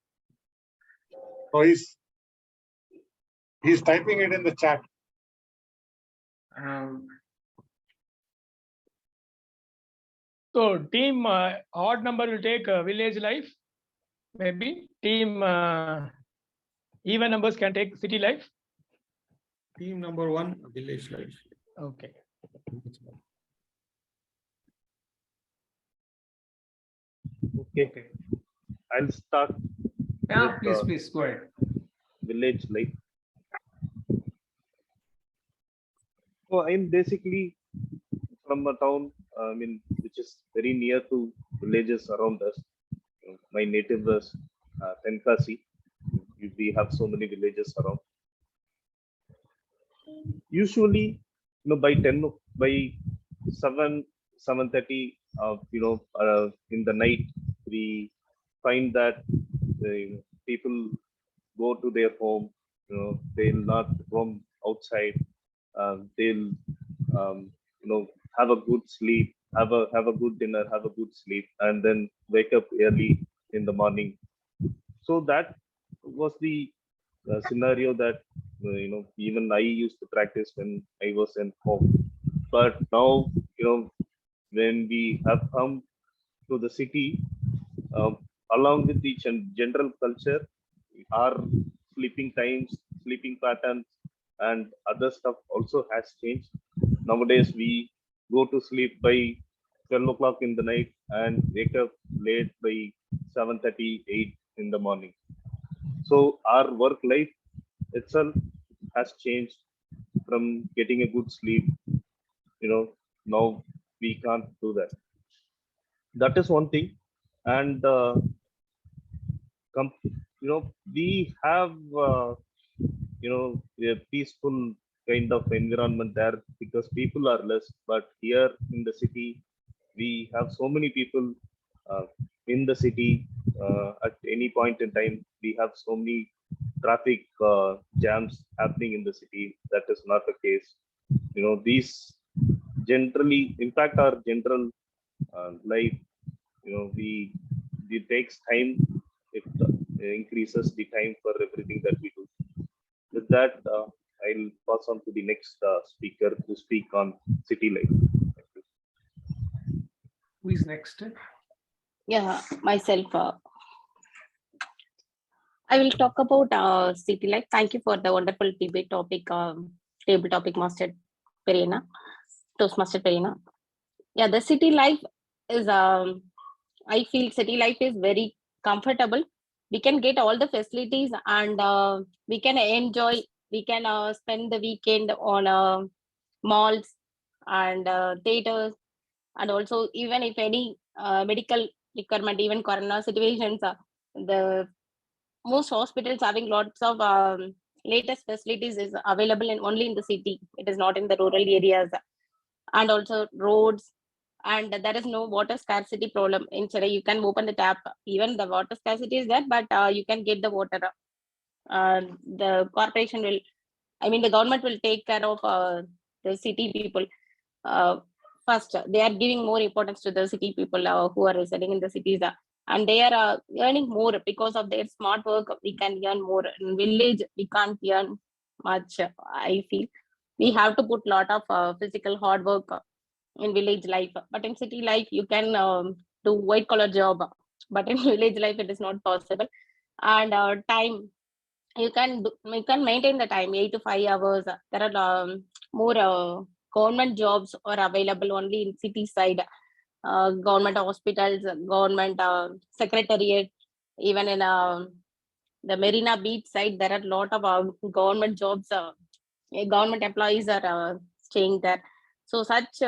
So he's typing it in the chat. So team odd number will take village life. Maybe team even numbers can take city life. Team number 1, village life. Okay. Okay. I'll start. Yeah, with, please go ahead. Village life. So I'm basically from a town, which is very near to villages around us. My native was Tenkasi. We have so many villages around. Usually, by 7:30, in the night, we find that people go to their home. They'll not roam outside. They'll have a good sleep, have a good dinner, have a good sleep, and then wake up early in the morning. So that was the scenario that even I used to practice when I was in home. But now, when we have come to the city, um, along with the general culture, our sleeping times, sleeping patterns, and other stuff also has changed. Nowadays, we go to sleep by 12 o'clock in the night and wake up late by 7:30, 8 in the morning. So our work life itself has changed from getting a good sleep. Now we can't do that. That is one thing. And we have a peaceful kind of environment there because people are less. But here in the city, we have so many people uh, in the city. At any point in time, we have so many traffic jams happening in the city. That is not the case. These generally impact our general life. We it takes time. It increases the time for everything that we do. With that, I'll pass on to the next speaker to speak on city life. Who is next? Yeah, myself. I will talk about city life. Thank you for the wonderful debate topic, table topic, Master Perena, Toastmaster Perena. Yeah, the city life is, I feel city life is very comfortable. We can get all the facilities and we can enjoy, we can spend the weekend on malls and theaters. And also, even if any medical requirement, even corona situations, the most hospitals having lots of latest facilities is available only in the city. It is not in the rural areas. And also roads, and there is no water scarcity problem. In Chennai, you can open the tap. Even the water scarcity is there, but you can get the water. The corporation will, the government will take care of the city people. First, they are giving more importance to the city people who are residing in the cities. And they are earning more because of their smart work. We can earn more. In village, we can't earn much, I feel. We have to put a lot of physical hard work in village life. But in city life, you can do white collar job. But in village life, it is not possible. And time, you can maintain the time 8 to 5 hours. There are more government jobs are available only in city side. Government hospitals, government secretariat, even in the Marina Beach side, there are a lot of government jobs. Government employees are staying there. So such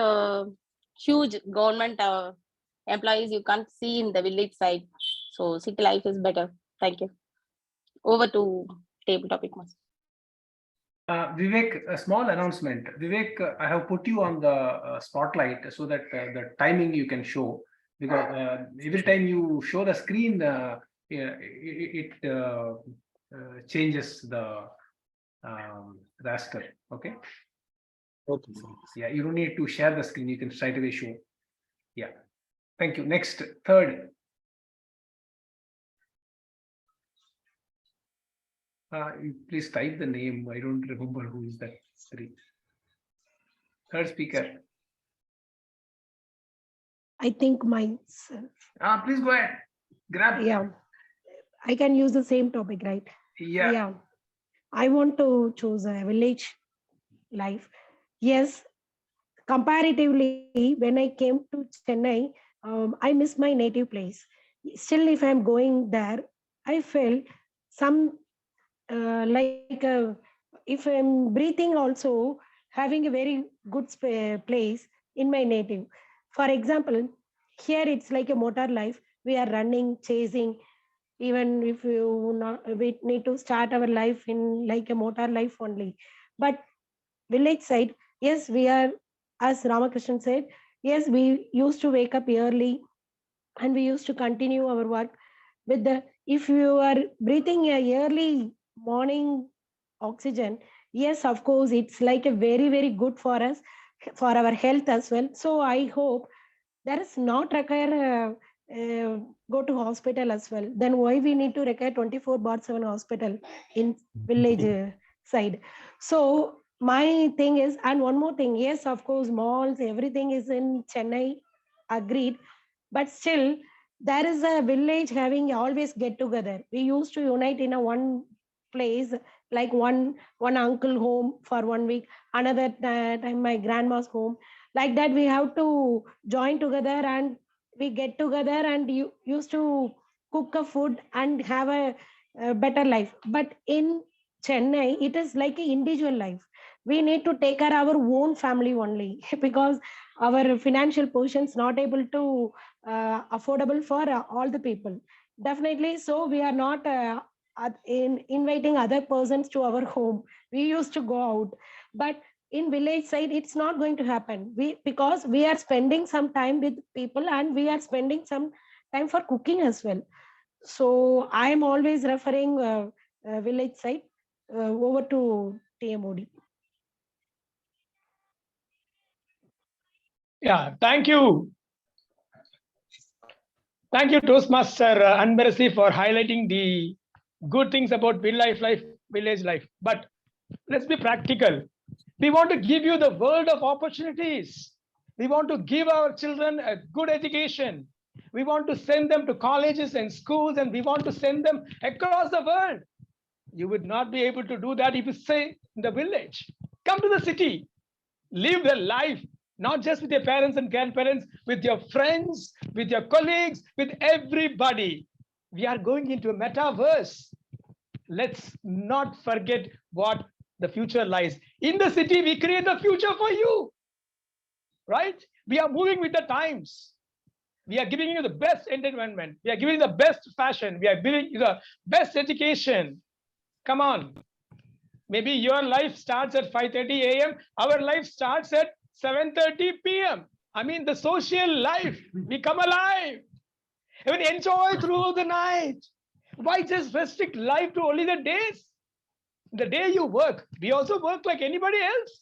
huge government employees you can't see in the village side. So city life is better. Thank you. Over to table topic, Master. Vivek, a small announcement. Vivek, I have put you on the spotlight so that the timing you can show, because every time you show the screen, it changes the raster. Okay. Okay. Yeah, you don't need to share the screen. You can straight away show. Yeah. Thank you. Next, third. Please type the name. I don't remember who is that. Sorry. Third speaker. I think myself. Please go ahead. Grab. Yeah, I can use the same topic, right? Yeah. I want to choose a village life. Yes, comparatively, when I came to Chennai, I miss my native place. Still, if I'm going there, I feel some if I'm breathing also having a very good place in my native. For example, here it's like a motor life. We are running, chasing. Even if we need to start our life in like a motor life only. But village side, yes, we are, as Ramakrishnan said, yes, we used to wake up early and we used to continue our work with the, if you are breathing a early morning oxygen, yes, of course, it's like a very, very good for us, for our health as well. So I hope there is not require go to hospital as well. Then why we need to require 24/7 hospital in village side? So my thing is, and one more thing, yes, of course, malls, everything is in Chennai, agreed, but still there is a village having always get together. We used to unite in a one place, like one uncle home for 1 week, another time my grandma's home. Like that, we have to join together and we get together and you used to cook a food and have a better life. But in Chennai, it is like an individual life. We need to take care of our own family only because our financial positions not able to affordable for all the people. Definitely, so we are not in inviting other persons to our home. We used to go out, but in village side it's not going to happen, because we are spending some time with people and we are spending some time for cooking as well. So I am always referring village side. Over to TMOD. Yeah, thank you. Thank you, Toastmaster Anbarasi, for highlighting the good things about village life. But let's be practical. We want to give you the world of opportunities. We want to give our children a good education. We want to send them to colleges and schools, and we want to send them across the world. You would not be able to do that if you stay in the village. Come to the city. Live the life, not just with your parents and grandparents, with your friends, with your colleagues, with everybody. We are going into a metaverse. Let's not forget what the future lies. In the city, we create the future for you, right? We are moving with the times. We are giving you the best entertainment. We are giving you the best fashion. We are giving you the best education. Come on. Maybe your life starts at 5:30 a.m. Our life starts at 7:30 p.m. I mean, the social life. We come alive. I mean, enjoy through the night. Why just restrict life to only the days? The day you work, we also work like anybody else.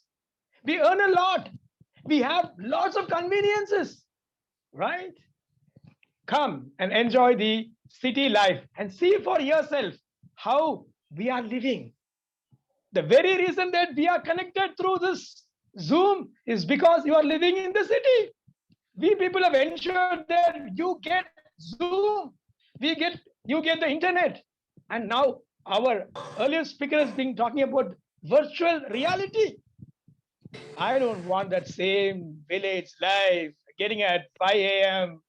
We earn a lot. We have lots of conveniences, right? Come and enjoy the city life and see for yourself how we are living. The very reason that we are connected through this Zoom is because you are living in the city. We people have ensured that you get Zoom, you get the internet. And now our earlier speaker has been talking about virtual reality. I don't want that same village life, getting at 5 a.m.,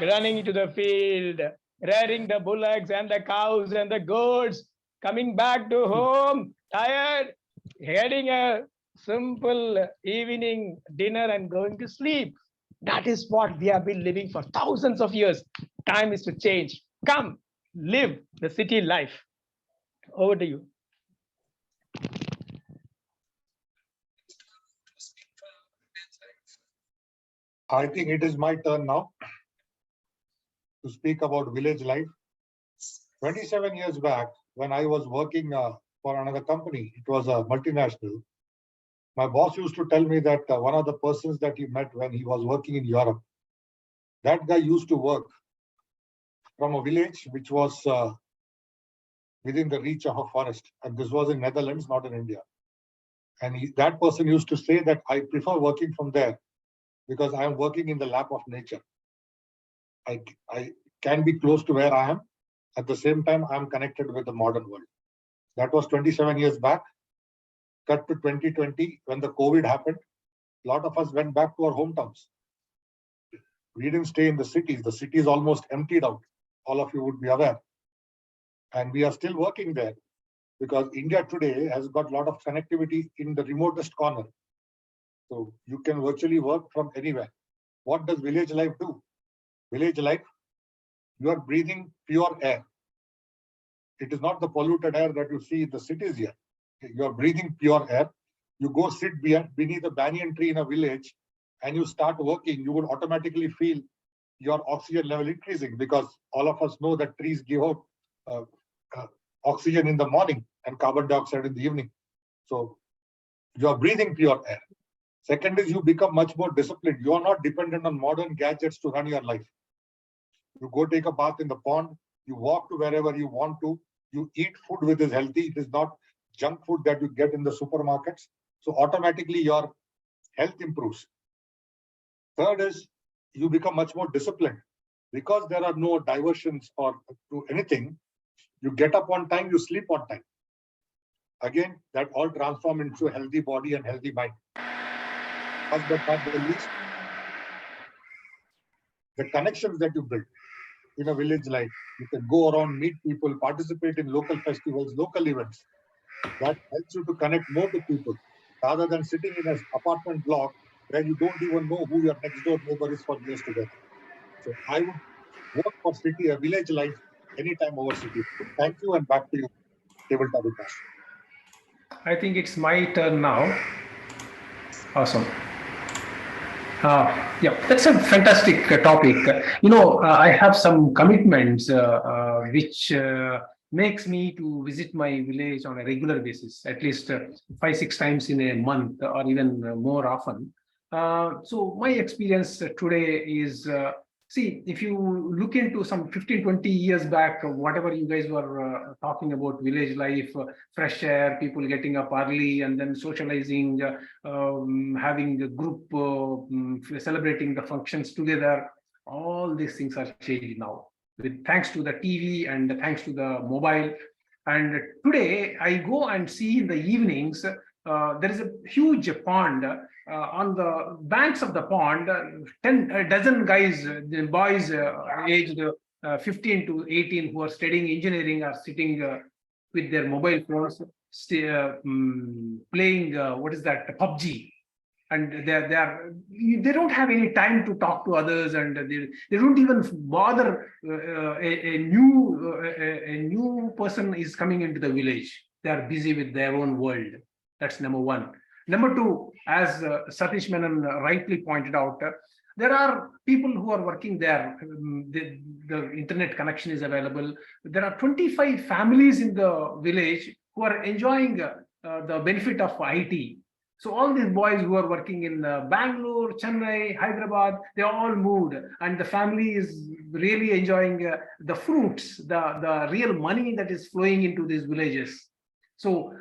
running into the field, rearing the bullocks and the cows and the goats, coming back to home, tired, having a simple evening dinner and going to sleep. That is what we have been living for thousands of years. Time is to change. Come, live the city life. Over to you. I think it is my turn now to speak about village life. 27 years back, when I was working for another company, it was a multinational. My boss used to tell me that one of the persons that he met when he was working in Europe, that guy used to work from a village which was within the reach of a forest. And this was in Netherlands, not in India. And that person used to say that I prefer working from there because I am working in the lap of nature. I can be close to where I am. At the same time, I'm connected with the modern world. That was 27 years back. Cut to 2020, when the COVID happened, a lot of us went back to our hometowns. We didn't stay in the cities. The cities almost emptied out. All of you would be aware. And we are still working there because India today has got a lot of connectivity in the remotest corner. So you can virtually work from anywhere. What does village life do? Village life, you are breathing pure air. It is not the polluted air that you see in the cities here. You are breathing pure air. You go sit beneath a banyan tree in a village and you start working, you would automatically feel your oxygen level increasing, because all of us know that trees give out oxygen in the morning and carbon dioxide in the evening. So you are breathing pure air. Second is you become much more disciplined. You are not dependent on modern gadgets to run your life. You go take a bath in the pond, you walk to wherever you want to, you eat food which is healthy. It is not junk food that you get in the supermarkets. So automatically your health improves. Third is you become much more disciplined because there are no diversions or to anything. You get up on time, you sleep on time. Again, that all transform into a healthy body and healthy mind. Last but not the least, the connections that you build in a village life. You can go around, meet people, participate in local festivals, local events. That helps you to connect more to people rather than sitting in an apartment block where you don't even know who your next door neighbor is for years together. So I would work for city, a village life anytime over city. Thank you, and back to you, Tabletop Vikas. I think it's my turn now. Awesome. Yeah, that's a fantastic topic. I have some commitments which makes me to visit my village on a regular basis, at least 5-6 times in a month or even more often. So my experience today is, see, if you look into some 15-20 years back, whatever you guys were talking about village life, fresh air, people getting up early and then socializing, having a group, celebrating the functions together, all these things are changed now, thanks to the TV and thanks to the mobile. And today I go and see in the evenings, there is a huge pond. On the banks of the pond, a dozen guys, the boys aged 15 to 18 who are studying engineering are sitting with their mobile phones, playing what is that, PUBG. And they don't have any time to talk to others, and they don't even bother. A new person is coming into the village. They are busy with their own world. That's number one. Number two, as Satish Menon rightly pointed out, there are people who are working there. The internet connection is available. There are 25 families in the village who are enjoying the benefit of IT. So all these boys who are working in Bangalore, Chennai, Hyderabad, they all moved, and the family is really enjoying the fruits, the real money that is flowing into these villages. So,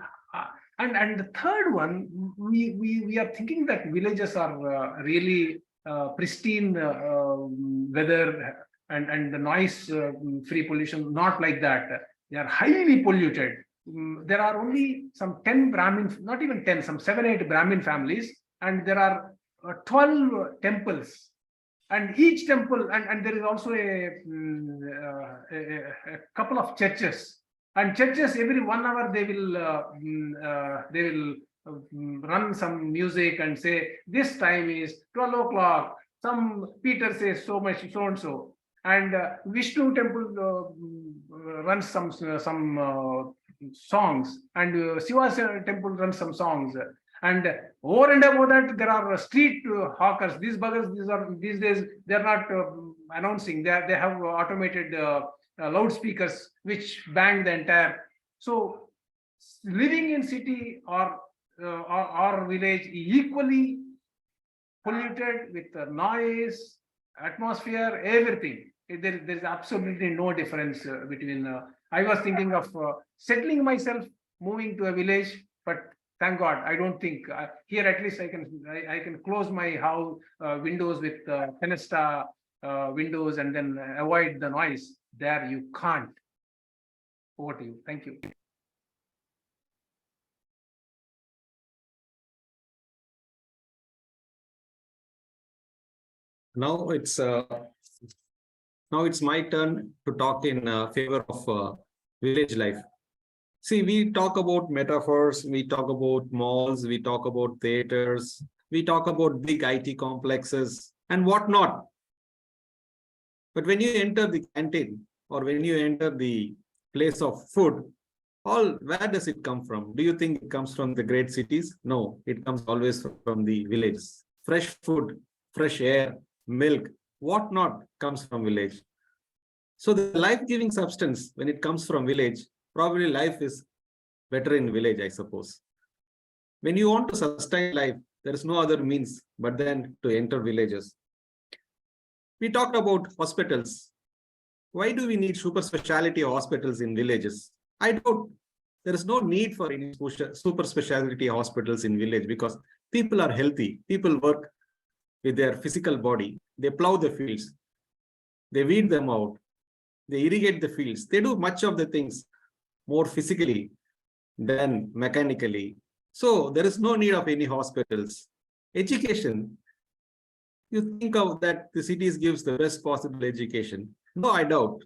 and the third one, we are thinking that villages are really pristine weather and the noise free pollution. Not like that. They are highly polluted. There are only some 10 Brahmin, not even 10, some 7-8 Brahmin families, and there are 12 temples. And each temple, and there is also a couple of churches. And churches, every 1 hour they will run some music and say this time is 12 o'clock. Some Peter says so much, so and so. And Vishnu temple runs some songs, and Shiva's temple runs some songs. And over and above that, there are street hawkers. These buggers, these days, they are not announcing. They have automated loudspeakers which bang the entire. So living in city or village equally polluted with noise, atmosphere, everything. There's absolutely no difference between. I was thinking of settling myself, moving to a village, but thank God, I don't think here at least I can close my house windows with Fenesta windows and then avoid the noise. There you can't. Over to you. Thank you. Now it's my turn to talk in favor of village life. See, we talk about metaphors, we talk about malls, we talk about theaters, we talk about big IT complexes and whatnot. But when you enter the canteen or when you enter the place of food, where does it come from? Do you think it comes from the great cities? No, it comes always from the villages. Fresh food, fresh air, milk, whatnot comes from village. So the life-giving substance, when it comes from village, probably life is better in village, I suppose. When you want to sustain life, there is no other means but then to enter villages. We talked about hospitals. Why do we need super specialty hospitals in villages? I don't. There is no need for any super specialty hospitals in village because people are healthy. People work with their physical body. They plow the fields. They weed them out. They irrigate the fields. They do much of the things more physically than mechanically. So there is no need of any hospitals. Education, you think of that the cities gives the best possible education. No, I doubt.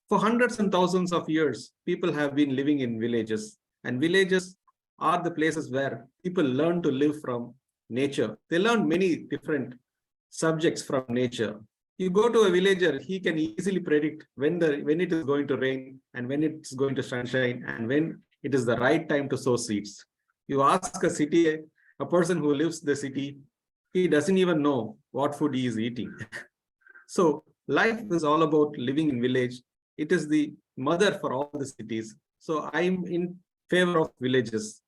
For hundreds and thousands of years, people have been living in villages, and villages are the places where people learn to live from nature. They learn many different subjects from nature. You go to a villager, he can easily predict when it is going to rain and when it's going to sunshine and when it is the right time to sow seeds. You ask a person who lives in the city, he doesn't even know what food he is eating. So life is all about living in village. It is the mother for all the cities. So I'm in favor of villages.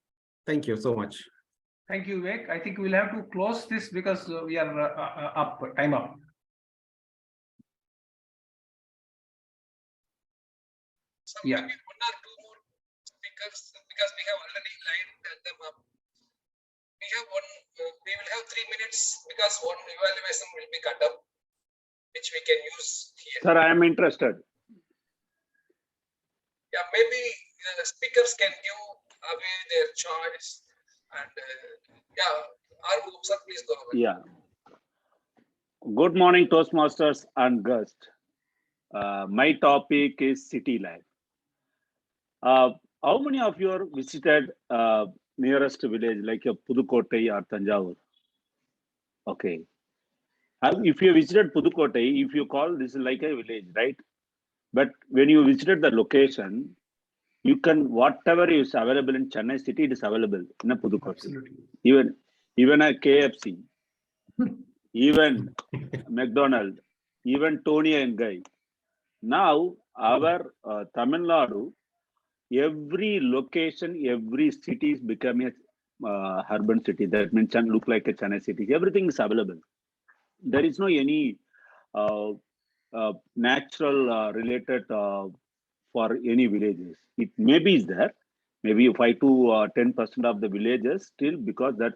Thank you so much. Thank you, Vivek. I think we'll have to close this because we are time up. So maybe one or two more speakers because we have already lined them up. We will have 3 minutes because one evaluation will be cut up, which we can use here. Sir, I am interested. Yeah, maybe the speakers can give away their choice and sir, please go ahead. Yeah. Good morning, Toastmasters and guests. My topic is city life. How many of you are visited nearest village like a Pudukkottai or Tanjavur? Okay. If you visited Pudukkottai, if you call this is like a village, right? But when you visited the location, you can, whatever is available in Chennai city, it is available in a Pudukkottai. Even a KFC, even McDonald's, even Tony and Guy. Now, our Tamil Nadu, every location, every city is becoming a urban city. That means look like a Chennai city. Everything is available. There is no any natural related for any villages. It maybe is there, maybe 5 to 10% of the villages still, because that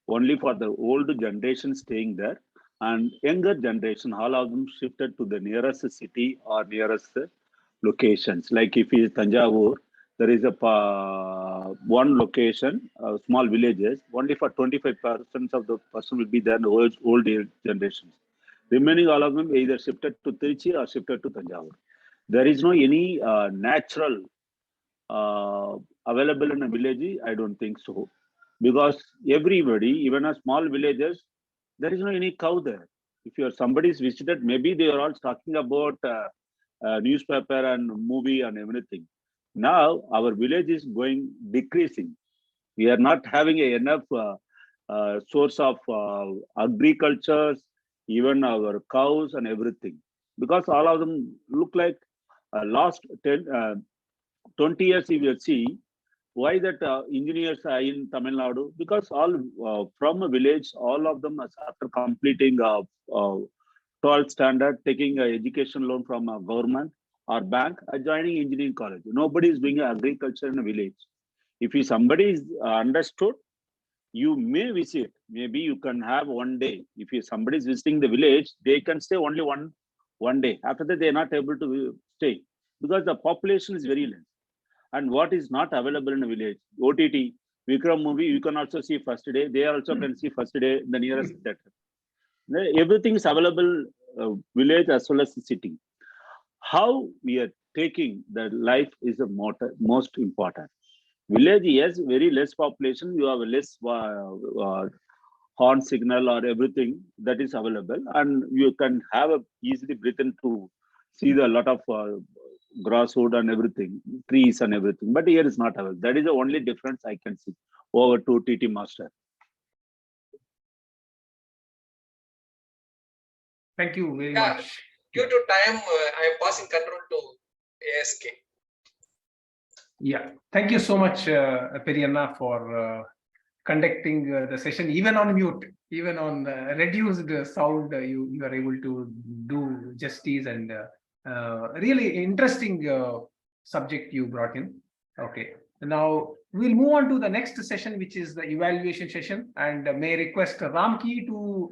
only for the old generation staying there, and younger generation, all of them shifted to the nearest city or nearest locations. Like if it is Tanjavur, there is a one location, small villages, only for 25% of the person will be there in the old generations. Remaining all of them either shifted to Trichy or shifted to Tanjavur. There is no any natural available in a village. I don't think so, because everybody, even a small villages, there is no any cow there. If you are somebody is visited, maybe they are all talking about newspaper and movie and everything. Now our village is going decreasing. We are not having enough source of agriculture, even our cows and everything, because all of them look like last 20 years. If you see why that engineers are in Tamil Nadu, because all from a village, all of them after completing 12th standard, taking an education loan from a government or bank, are joining engineering college. Nobody is doing agriculture in a village. If somebody is understood, you may visit. Maybe you can have one day. If somebody is visiting the village, they can stay only one day. After that, they are not able to stay because the population is very less. And what is not available in a village? OTT, Vikram movie, you can also see first day. They also can see first day in the nearest theater. Everything is available, village as well as the city. How we are taking the life is the most important. Village, yes, very less population. You have a less horn signal or everything that is available, and you can have a easily breathe to see the lot of grasswood and everything, trees and everything. But here is not available. That is the only difference I can see. Over to TT Master. Thank you very much. Due to time, I am passing control to ASK. Yeah, thank you so much, Periyanna, for conducting the session, even on mute, even on reduced sound, you are able to do justice, and really interesting subject you brought in. Okay, now we'll move on to the next session, which is the evaluation session, and may request Ramki to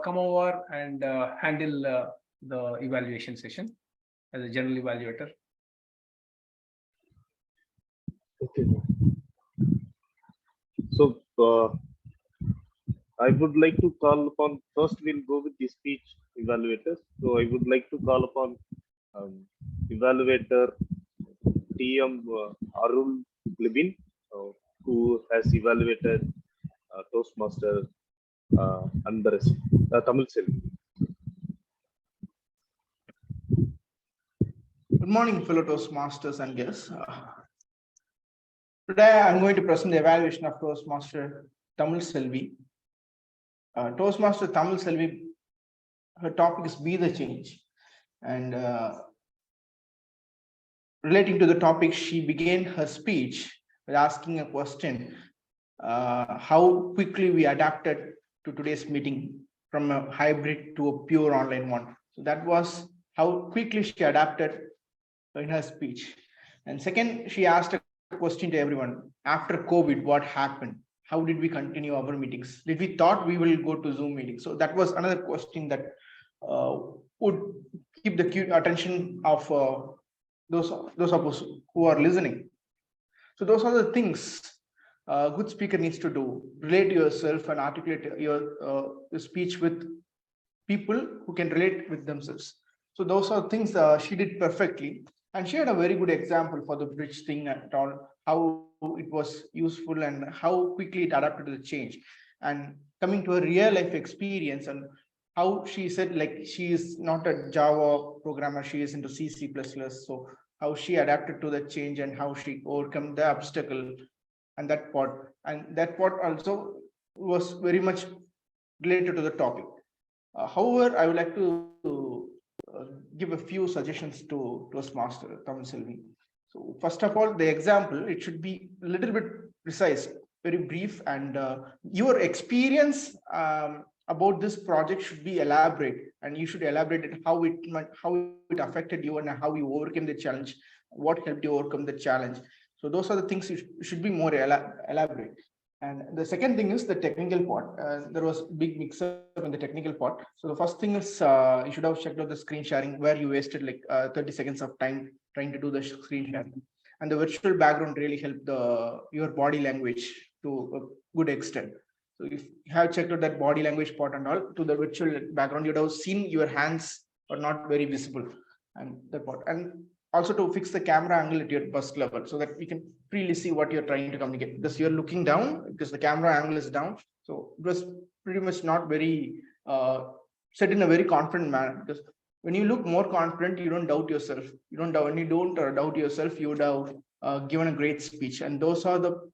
come over and handle the evaluation session as a general evaluator. Okay. So I would like to call upon, first we'll go with the speech evaluators. So I would like to call upon evaluator TM Arul Libin, who has evaluated Toastmaster and the rest, Tamil Selvi. Good morning, fellow Toastmasters and guests. Today, I'm going to present the evaluation of Toastmaster Tamil Selvi. Toastmaster Tamil Selvi, her topic is Be the Change. And relating to the topic, she began her speech by asking a question, how quickly we adapted to today's meeting from a hybrid to a pure online one. So that was how quickly she adapted in her speech. And second, she asked a question to everyone. After COVID, what happened? How did we continue our meetings? Did we thought we will go to Zoom meetings? So that was another question that would keep the attention of those of us who are listening. So those are the things a good speaker needs to do. Relate yourself and articulate your speech with people who can relate with themselves. So those are things she did perfectly. And she had a very good example for the bridge thing and all, how it was useful and how quickly it adapted to the change. And coming to a real life experience and how she said, like, she is not a Java programmer, she is into C++. So how she adapted to the change and how she overcome the obstacle and that part. And that part also was very much related to the topic. However, I would like to give a few suggestions to Toastmaster Tamil Selvi. So first of all, the example, it should be a little bit precise, very brief, and your experience about this project should be elaborate, and you should elaborate it, how it affected you and how you overcame the challenge, what helped you overcome the challenge. So those are the things you should be more elaborate. And the second thing is the technical part. There was big mix-up in the technical part. So the first thing is you should have checked out the screen sharing, where you wasted like 30 seconds of time trying to do the screen sharing. And the virtual background really helped your body language to a good extent. So if you have checked out that body language part and all, to the virtual background, you'd have seen your hands are not very visible, and that part. And also to fix the camera angle at your bust level so that we can freely see what you're trying to communicate, because you're looking down, because the camera angle is down. So it was pretty much not very set in a very confident manner, because when you look more confident, you don't doubt yourself. When you don't doubt yourself, you would have given a great speech. And those are the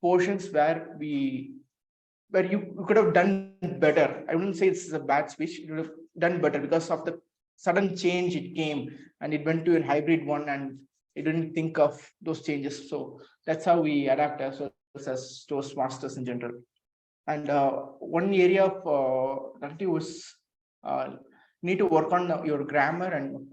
portions where you could have done better. I wouldn't say it's a bad speech. You would have done better because of the sudden change it came, and it went to a hybrid one, and it didn't think of those changes. So that's how we adapt ourselves as Toastmasters in general. And one area of that was need to work on your grammar and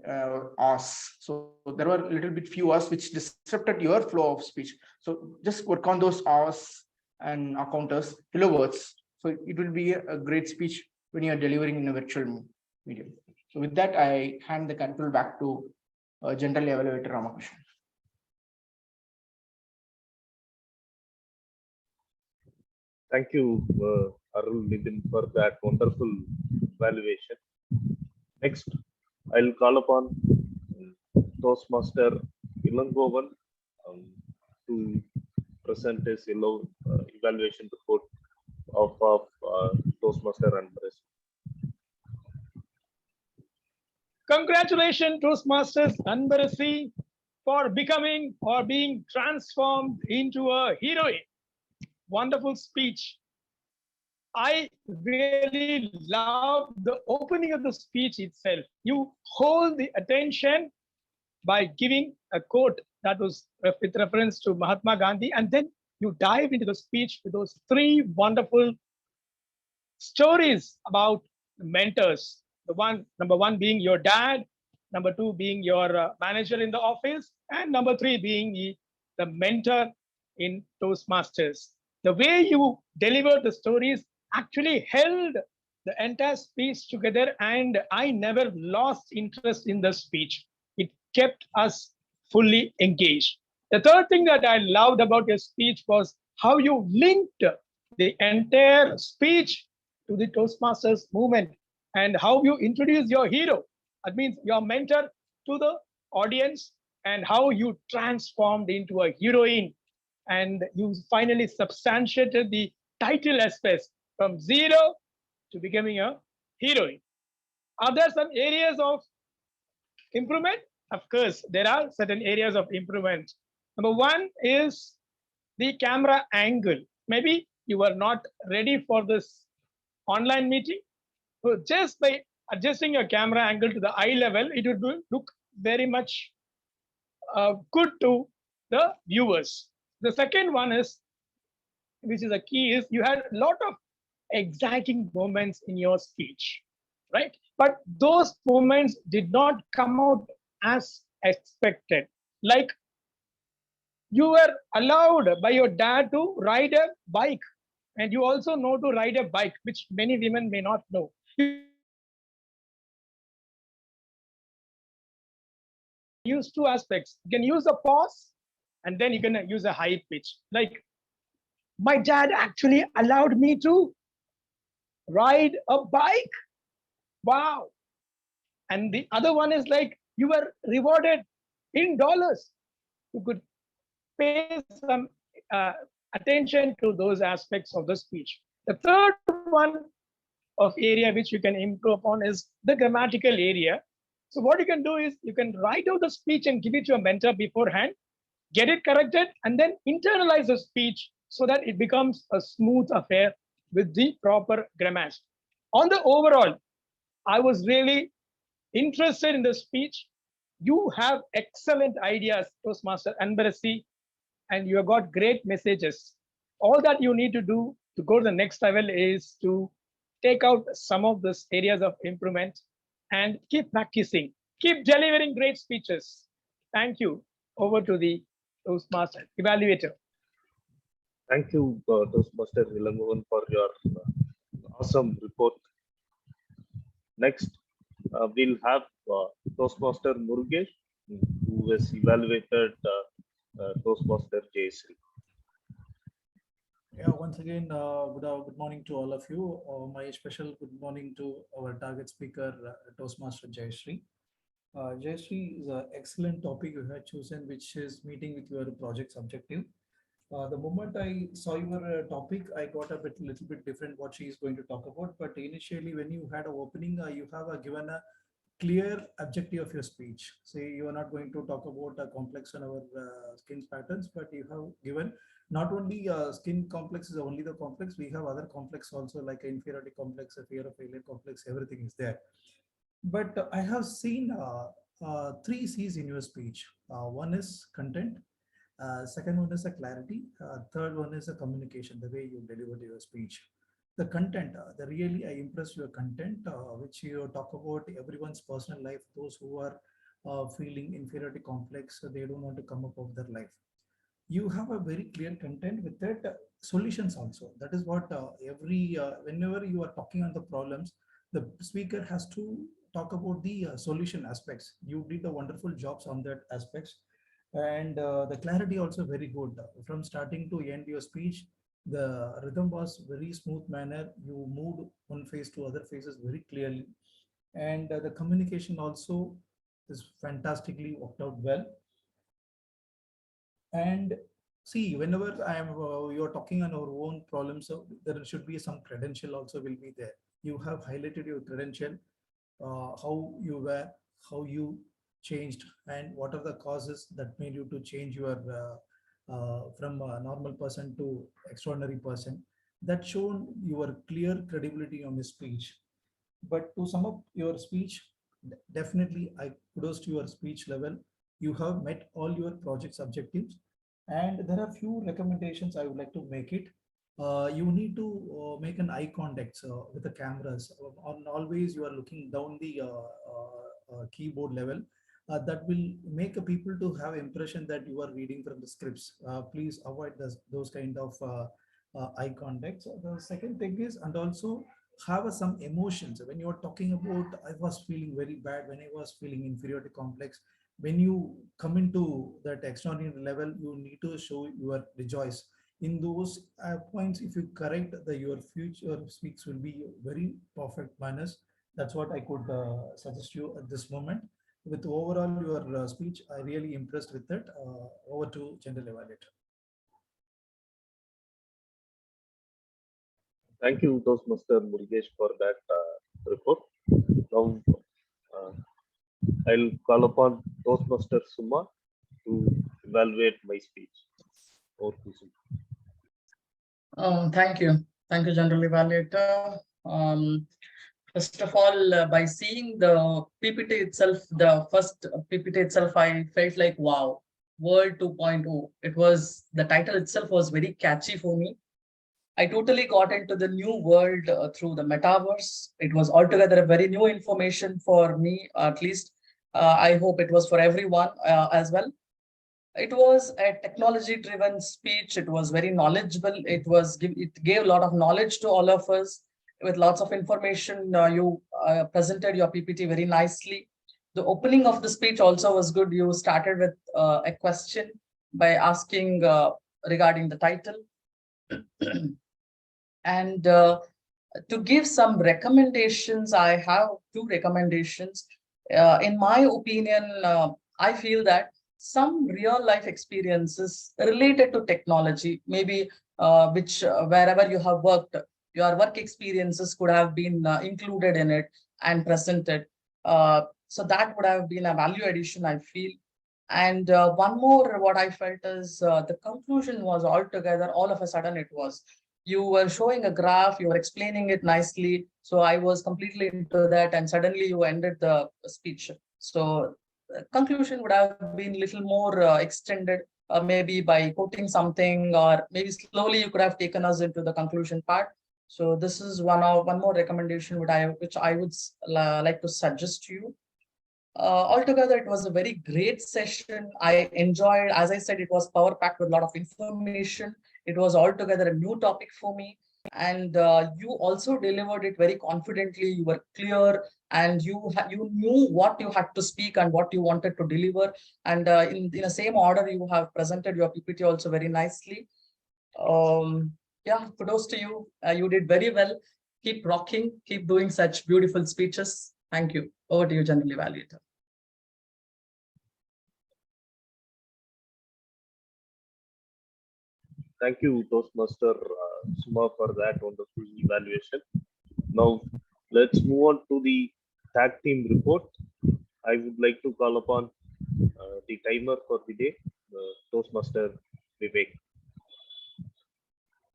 R's. So there were a little bit few R's which disrupted your flow of speech. So just work on those R's and accounters, kilowords. So it will be a great speech when you are delivering in a virtual medium. So with that, I hand the control back to General Evaluator Ramakrishnan. Thank you, Arul Nitin, for that wonderful evaluation. Next, I'll call upon Toastmaster Ilangovan to present his evaluation report of Toastmaster and Press. Congratulations, Toastmasters Anbarasi, for becoming or being transformed into a heroine. Wonderful speech. I really love the opening of the speech itself. You hold the attention by giving a quote that was with reference to Mahatma Gandhi, and then you dive into the speech with those three wonderful stories about mentors. Number one being your dad, number two being your manager in the office, and number three being the mentor in Toastmasters. The way you delivered the stories actually held the entire speech together, and I never lost interest in the speech. It kept us fully engaged. The third thing that I loved about your speech was how you linked the entire speech to the Toastmasters movement and how you introduce your hero. That means your mentor to the audience, and how you transformed into a heroine, and you finally substantiated the title aspects from zero to becoming a heroine. Are there some areas of improvement? Of course, there are certain areas of improvement. Number one is the camera angle. Maybe you were not ready for this online meeting. So just by adjusting your camera angle to the eye level, it would look very much good to the viewers. The second one is, which is a key, is you had a lot of exciting moments in your speech, right? But those moments did not come out as expected. Like, you were allowed by your dad to ride a bike, and you also know to ride a bike, which many women may not know. Use two aspects. You can use a pause, and then you can use a high pitch. Like, my dad actually allowed me to ride a bike. Wow. And the other one is like, you were rewarded in dollars. You could pay some attention to those aspects of the speech. The third one of area which you can improve upon is the grammatical area. So what you can do is you can write out the speech and give it to your mentor beforehand, get it corrected, and then internalize the speech so that it becomes a smooth affair with the proper grammar. On the overall, I was really interested in the speech. You have excellent ideas, Toastmaster Anbarasi, and you have got great messages. All that you need to do to go to the next level is to take out some of these areas of improvement and keep practicing, keep delivering great speeches. Thank you. Over to the Toastmaster evaluator. Thank you, Toastmaster Ilangovan, for your awesome report. Next, we'll have Toastmaster Murugesh, who has evaluated Toastmaster Jayasree. Yeah, once again, good morning to all of you. My special good morning to our target speaker, Toastmaster Jayasree. Jayasree is an excellent topic you have chosen, which is meeting with your project's objective. The moment I saw your topic, I got a little bit different what she is going to talk about. But initially, when you had an opening, you have given a clear objective of your speech. Say you are not going to talk about a complex on our skin patterns, but you have given not only skin complex is only the complex. We have other complex also, like inferiority complex, a fear of failure complex. Everything is there. But I have seen three C's in your speech. One is content. Second one is a clarity. Third one is a communication, the way you deliver your speech. The content, the really I impressed your content, which you talk about everyone's personal life, those who are feeling inferiority complex, they don't want to come up of their life. you have a very clear content with that solutions also. That is what whenever you are talking on the problems, the speaker has to talk about the solution aspects. You did a wonderful jobs on that aspects, and the clarity also very good from starting to end your speech. The rhythm was very smooth manner. You moved one phase to other phases very clearly, and the communication also is fantastically worked out well. And see, whenever I am you're talking on our own problems, so there should be some credential also will be there. You have highlighted your credential, how you were, how you changed, and what are the causes that made you to change your from a normal person to extraordinary person. That shown your clear credibility on the speech. But to sum up your speech, definitely I kudos to your speech level. You have met all your project's objectives, and there are few recommendations I would like to make it. You need to make an eye contact with the cameras. On always you are looking down the keyboard level. That will make people to have impression that you are reading from the scripts. Please avoid those kind of eye contacts. The second thing is, and also have some emotions when you are talking about I was feeling very bad, when I was feeling inferiority complex. When you come into that extraordinary level, you need to show your rejoice in those points. If you correct your future speaks will be very perfect manners. That's what I could suggest you at this moment. With overall your speech, I really impressed with it. Over to general evaluator. Thank you, Toastmaster Murugesh, for that report. Now, I'll call upon Toastmaster Suma to evaluate my speech. Over to Suma. Thank you. Thank you, General Evaluator. First of all, by seeing the PPT itself, the first PPT itself, I felt like, wow, World 2.0. It was, the title itself was very catchy for me. I totally got into the new world through the metaverse. It was altogether a very new information for me, at least. I hope it was for everyone as well. It was a technology-driven speech. It was very knowledgeable. It gave a lot of knowledge to all of us with lots of information. You presented your PPT very nicely. The opening of the speech also was good. You started with a question by asking regarding the title. And to give some recommendations, I have two recommendations. In my opinion, I feel that some real life experiences related to technology, maybe wherever you have worked, your work experiences could have been included in it and presented. So that would have been a value addition, I feel. And one more, what I felt is the conclusion was altogether, all of a sudden it was, you were showing a graph, you were explaining it nicely. So I was completely into that, and suddenly you ended the speech. So conclusion would have been a little more extended, maybe by quoting something, or maybe slowly you could have taken us into the conclusion part. So this is one more recommendation which I would like to suggest to you. Altogether, it was a very great session. I enjoyed, as I said, it was power packed with a lot of information. It was altogether a new topic for me. And you also delivered it very confidently. You were clear, and you knew what you had to speak and what you wanted to deliver. And in the same order, you have presented your PPT also very nicely. Yeah, kudos to you. You did very well. Keep rocking, keep doing such beautiful speeches. Thank you. Over to you, General Evaluator. Thank you, Toastmaster Suma, for that wonderful evaluation. Now, let's move on to the tag team report. I would like to call upon the timer for the day, Toastmaster Vivek.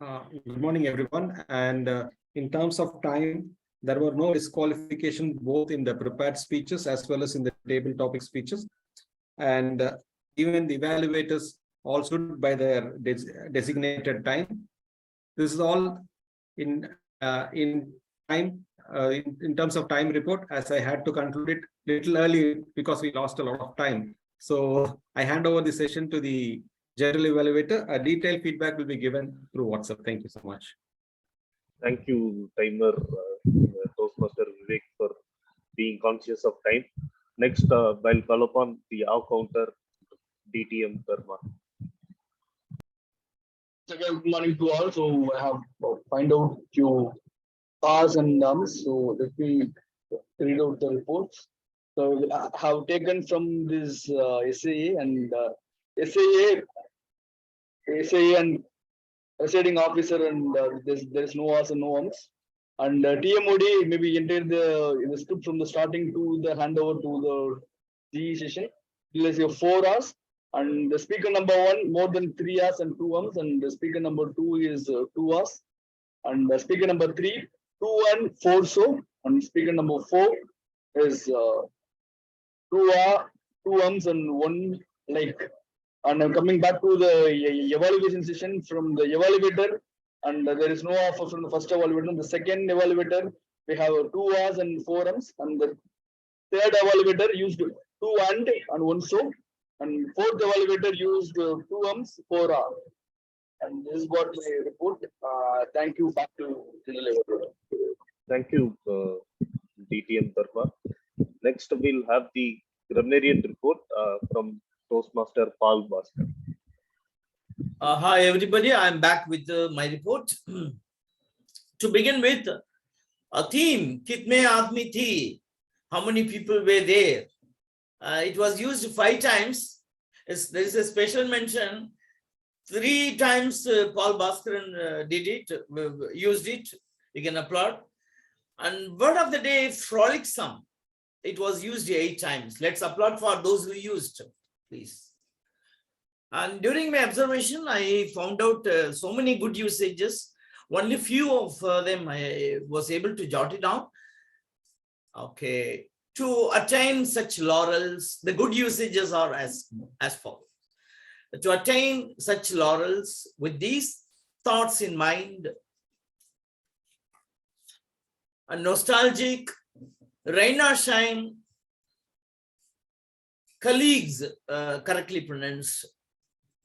Good morning, everyone. And in terms of time, there were no disqualification both in the prepared speeches as well as in the table topic speeches. And even the evaluators all stood by their designated time. This is all in time, in terms of time report, as I had to conclude it little early because we lost a lot of time. So I hand over the session to the General evaluator, a detailed feedback will be given through WhatsApp. Thank you so much. Thank you, timer Toastmaster Vivek, for being conscious of time. Next, I'll call upon the counter DTM Dharma. Again, good morning to all. So I have find out few R's and Ms. So let me read out the reports. So I have taken from this SAA and SAA and presiding officer, and there is no R's and no Ms. And TMOD maybe entered in the script from the starting to the handover to the GE session. Let's say 4 hours. And the speaker number 1 more than 3 hours and 2 hours, and the speaker number 2 is 2 hours, and the speaker number 3 2 and 4 so, and speaker number 4 is 2 hours, 2 hours and 1 like. And I'm coming back to the evaluation session from the evaluator, and there is no offer from the first evaluator. The second evaluator we have 2 hours and 4 hours, and the third evaluator used 2 and 1 so. And fourth evaluator used 2 hours, 4 hours. And this is what my report. Thank you. Back to general evaluator. Thank you, DTM Dharma. Next, we'll have the grammarian report from Toastmaster Paul Bhaskar. Hi, everybody. I'm back with my report. To begin with, a theme, Kitne Aadmi Thi? How many people were there? It was used 5 times. There is a special mention. 3 times Paul Bhaskaran did it, used it. You can applaud. And word of the day, frolicsome. It was used 8 times. Let's applaud for those who used, please. And during my observation, I found out so many good usages. Only few of them I was able to jot it down. Okay. To attain such laurels, the good usages are as follows. To attain such laurels with these thoughts in mind, a nostalgic, rain or shine, colleagues correctly pronounced,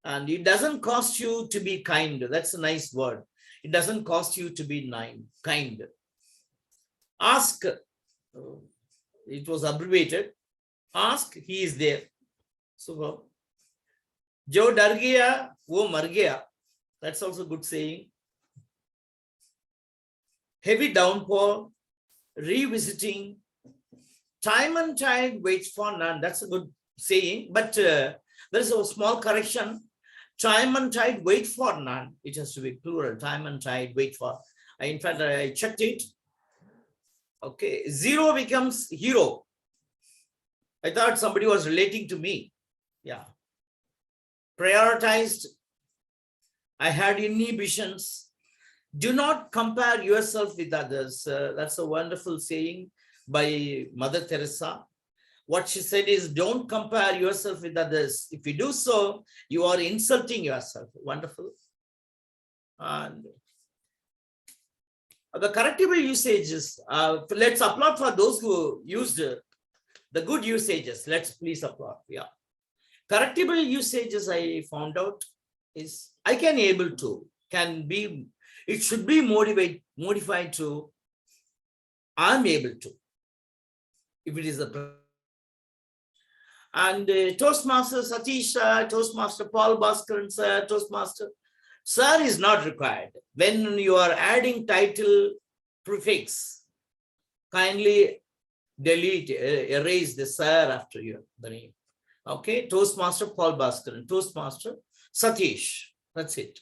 and it doesn't cost you to be kind. That's a nice word. It doesn't cost you to be kind. Ask. It was abbreviated. Ask, he is there. So, Jo dar gaya, wo mar gaya. That's also good saying. Heavy downpour, revisiting. Time and tide waits for none. That's a good saying. But there is a small correction. Time and tide wait for none. It has to be plural. Time and tide wait for. In fact, I checked it. Okay, zero becomes hero. I thought somebody was relating to me. Yeah. Prioritized. I had inhibitions. Do not compare yourself with others. That's a wonderful saying by Mother Teresa. What she said is, don't compare yourself with others. If you do so, you are insulting yourself. Wonderful. And the correctable usages, let's applaud for those who used the good usages. Let's please applaud. Yeah. Correctable usages I found out is I can able to, can be, it should be modified to I'm able to. If it is a and Toastmaster Satish, Toastmaster Paul Bhaskaran, sir, Toastmaster. Sir is not required. When you are adding title prefix, kindly delete, erase the sir after the name. Okay, Toastmaster Paul Bhaskaran, Toastmaster Satish. That's it.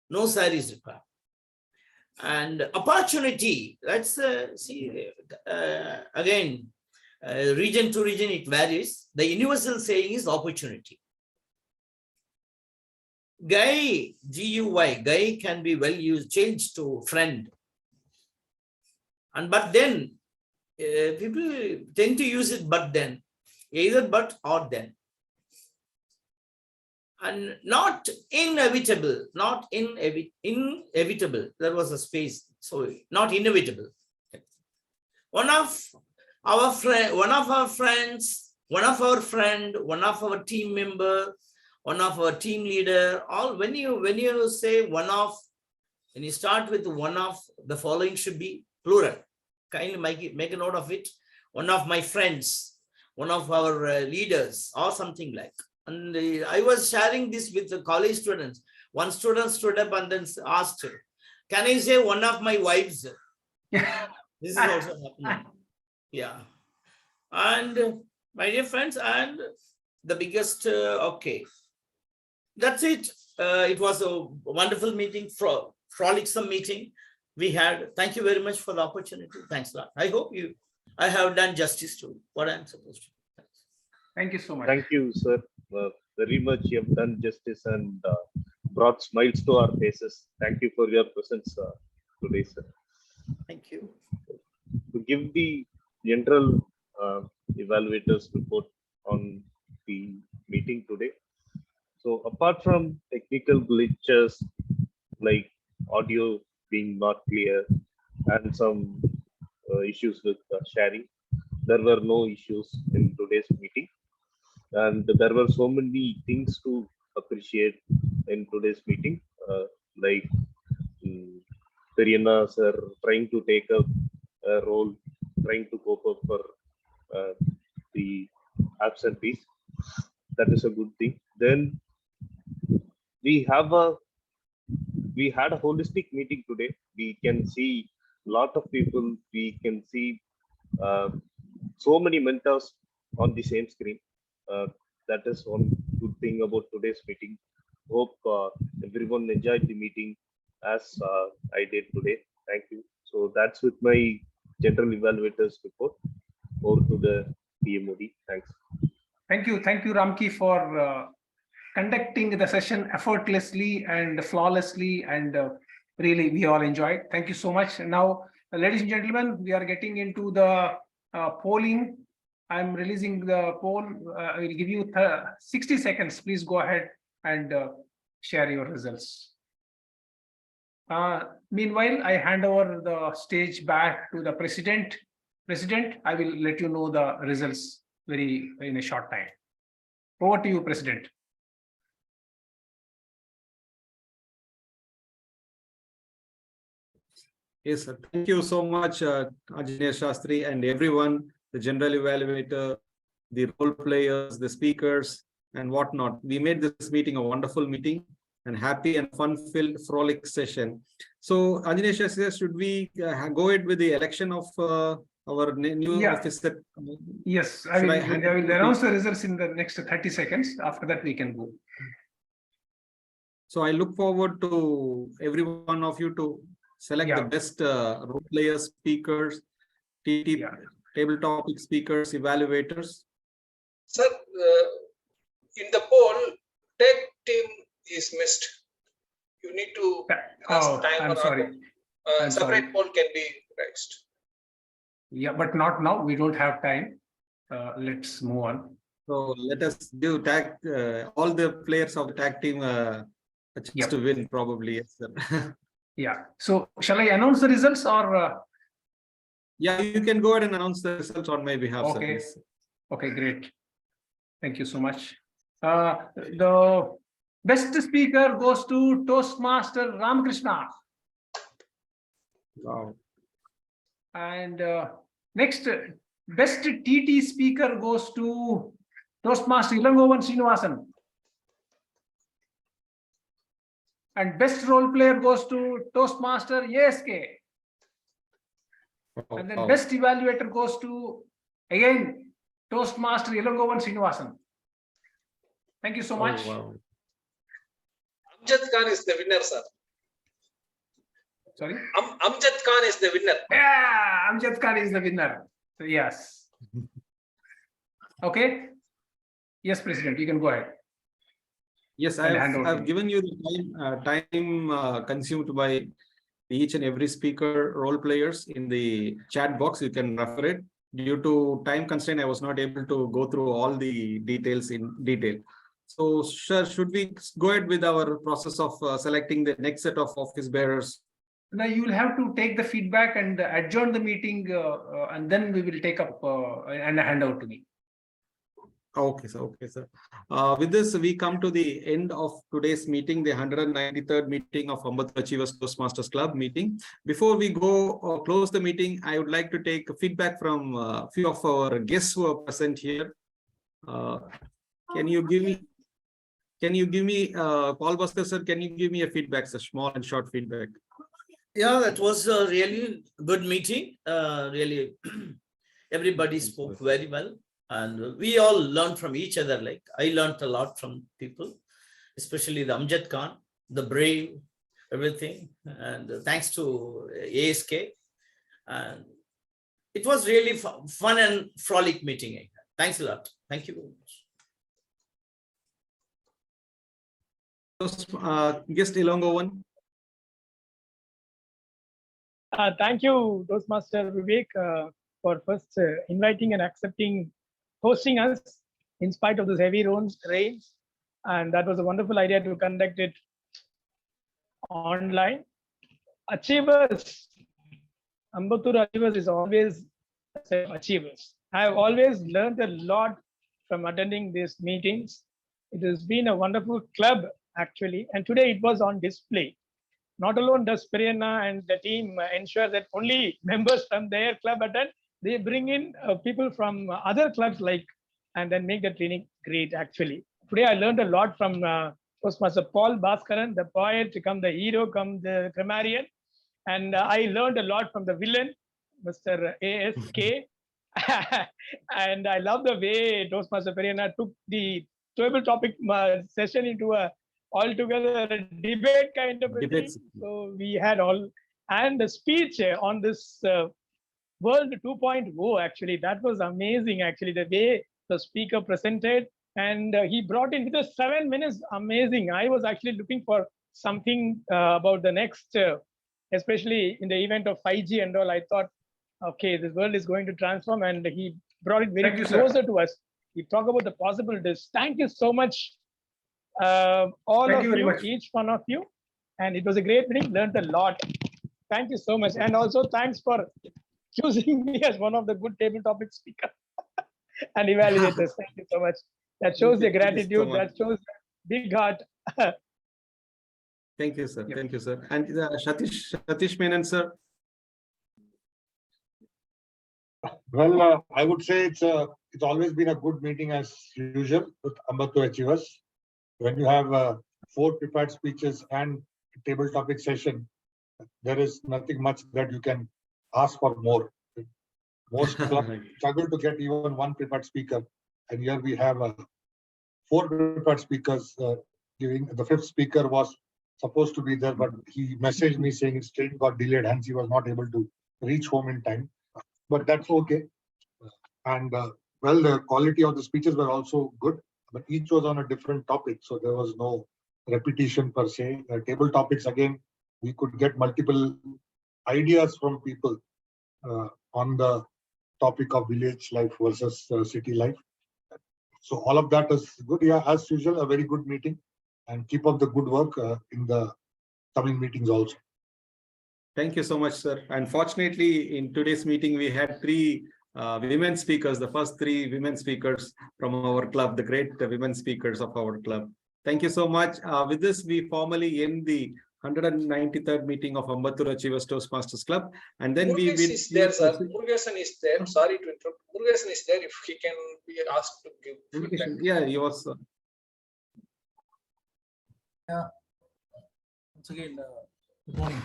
No sir is required. And opportunity, let's see, again, region to region it varies. The universal saying is opportunity. Guy, G-U-Y, guy can be well used, changed to friend. And but then, people tend to use it but then, either but or then. And not inevitable, not inevitable. There was a space, so not inevitable. One of our friend, one of our team member, one of our team leader. All when you say one of, when you start with one of, the following should be plural. Kindly make a note of it. One of my friends, one of our leaders, or something like. And I was sharing this with the college students. One student stood up and then asked, "Can I say one of my wives?" This is also happening. Yeah. And my dear friends, and the biggest, okay. That's it. It was a wonderful meeting, frolicsome meeting we had. Thank you very much for the opportunity. Thanks a lot. I hope I have done justice to what I'm supposed to do. Thanks. Thank you so much. Thank you, sir. Very much you have done justice and brought smiles to our faces. Thank you for your presence today, sir. Thank you. To give the general evaluators report on the meeting today. So apart from technical glitches like audio being not clear and some issues with sharing, there were no issues in today's meeting. And there were so many things to appreciate in today's meeting, like Periana sir trying to take up a role, trying to cope up for the absentees. That is a good thing. Then we had a holistic meeting today. We can see a lot of people. We can see so many mentors on the same screen. That is one good thing about today's meeting. Hope everyone enjoyed the meeting as I did today. Thank you. So that's with my general evaluators report. Over to the PMOD. Thanks. Thank you, Ramki, for conducting the session effortlessly and flawlessly, and really we all enjoyed. Thank you so much. Now, ladies and gentlemen, we are getting into the polling. I'm releasing the poll. I will give you 60 seconds. Please go ahead and share your results. Meanwhile, I hand over the stage back to the president. President, I will let you know the results in a short time. Over to you, President. Yes, sir. Thank you so much, Ajay Shastri, and everyone, the general evaluator, the role players, the speakers, and whatnot. We made this meeting a wonderful meeting and happy and fun-filled frolic session. So, Ajay Shastri, should we go ahead with the election of our new officer? Yes, I will announce the results in the next 30 seconds. After that, we can go. So I look forward to every one of you to select the best role players, speakers, table topic speakers, evaluators. Sir, in the poll, tech team is missed. You need to ask I'm sorry. Separate poll can be raised. Yeah, but not now. We don't have time. Let's move on. So let us give all the players of the tag team a chance to win, probably. Yes, sir. Yeah. So shall I announce the results or? Yeah, you can go ahead and announce the results on my behalf. Okay. Sir, okay, great. Thank you so much. The best speaker goes to Toastmaster Ramakrishna. Wow. And next, best TT speaker goes to Toastmaster Ilangovan Srinivasan. And best role player goes to Toastmaster ASK. And then best evaluator goes to, again, Toastmaster Ilangovan Srinivasan. Thank you so much. Wow. Amjad Khan is the winner, sir. Sorry? Amjad Khan is the winner. Yeah, Amjad Khan is the winner. So, yes. Okay. Yes, President, you can go ahead. Yes, I've given you the time consumed by each and every speaker role players in the chat box. You can refer it. Due to time constraint, I was not able to go through all the details in detail. So, sure, should we go ahead with our process of selecting the next set of office bearers? Now you will have to take the feedback and adjourn the meeting, and then we will take up and hand out to me. Okay, sir. Okay, sir. With this, we come to the end of today's meeting, the 193rd meeting of Ambattur Achievers Toastmasters Club meeting. Before we go close the meeting, I would like to take feedback from a few of our guests who are present here. Can you give me, Paul Bhaskar sir, can you give me a feedback, sir, small and short feedback? Yeah, that was a really good meeting. Really, everybody spoke very well. And we all learned from each other. Like I learned a lot from people, especially the Amjad Khan, the brave, everything. And thanks to ASK. And it was really fun and frolic meeting. Thanks a lot. Thank you very much. Guest Ilongo one. Thank you, Toastmaster Vivek, for first inviting and accepting hosting us in spite of those heavy rains. And that was a wonderful idea to conduct it online. Achievers, Ambattur Achievers is always achievers. I have always learned a lot from attending these meetings. It has been a wonderful club, actually, and today it was on display. Not alone does Perianna and the team ensure that only members from their club attend, they bring in people from other clubs and then make the training great, actually. Today I learned a lot from Toastmaster Paul Bhaskaran, the poet, come the hero, come the grammarian. And I learned a lot from the villain, Mr. ASK. And I love the way Toastmaster Perianna took the table topic session into a altogether a debate kind of a thing. So we had all, and the speech on this World 2.0, actually, that was amazing, actually, the way the speaker presented. And he brought in with 7 minutes, amazing. I was actually looking for something about the next, especially in the event of 5G and all. I thought, okay, this world is going to transform, and he brought it very closer to us. He talked about the possibilities. Thank you so much, all of you, each one of you. And it was a great meeting, learned a lot. Thank you so much. And also thanks for choosing me as one of the good table topic speakers and evaluators. Thank you so much. That shows the gratitude, that shows big heart. Thank you, sir. Yep. Thank you, sir. And Satish Menon, sir. Well, I would say it's always been a good meeting as usual with Ambattur Achievers. When you have 4 prepared speeches and table topic session, there is nothing much that you can ask for more. Most clubs struggle to get even 1 prepared speaker, and here we have 4 prepared speakers. Giving the 5th speaker was supposed to be there, but he messaged me saying his train got delayed, hence he was not able to reach home in time. But that's okay. And well, the quality of the speeches were also good, but each was on a different topic, so there was no repetition per se. Table topics, again, we could get multiple ideas from people on the topic of village life versus city life. So all of that is good. Yeah, as usual, a very good meeting, and keep up the good work in the coming meetings also. Thank you so much, sir. Unfortunately, in today's meeting, we had 3 women speakers, the first 3 women speakers from our club, the great women speakers of our club. Thank you so much. With this, we formally end the 193rd meeting of Ambattur Achievers Toastmasters Club. And then we will... is there, sir. Murugesan is there. Sorry to interrupt. Murugesan is there if he can be asked to give feedback. Yeah, he was... Yeah. Once again, good morning.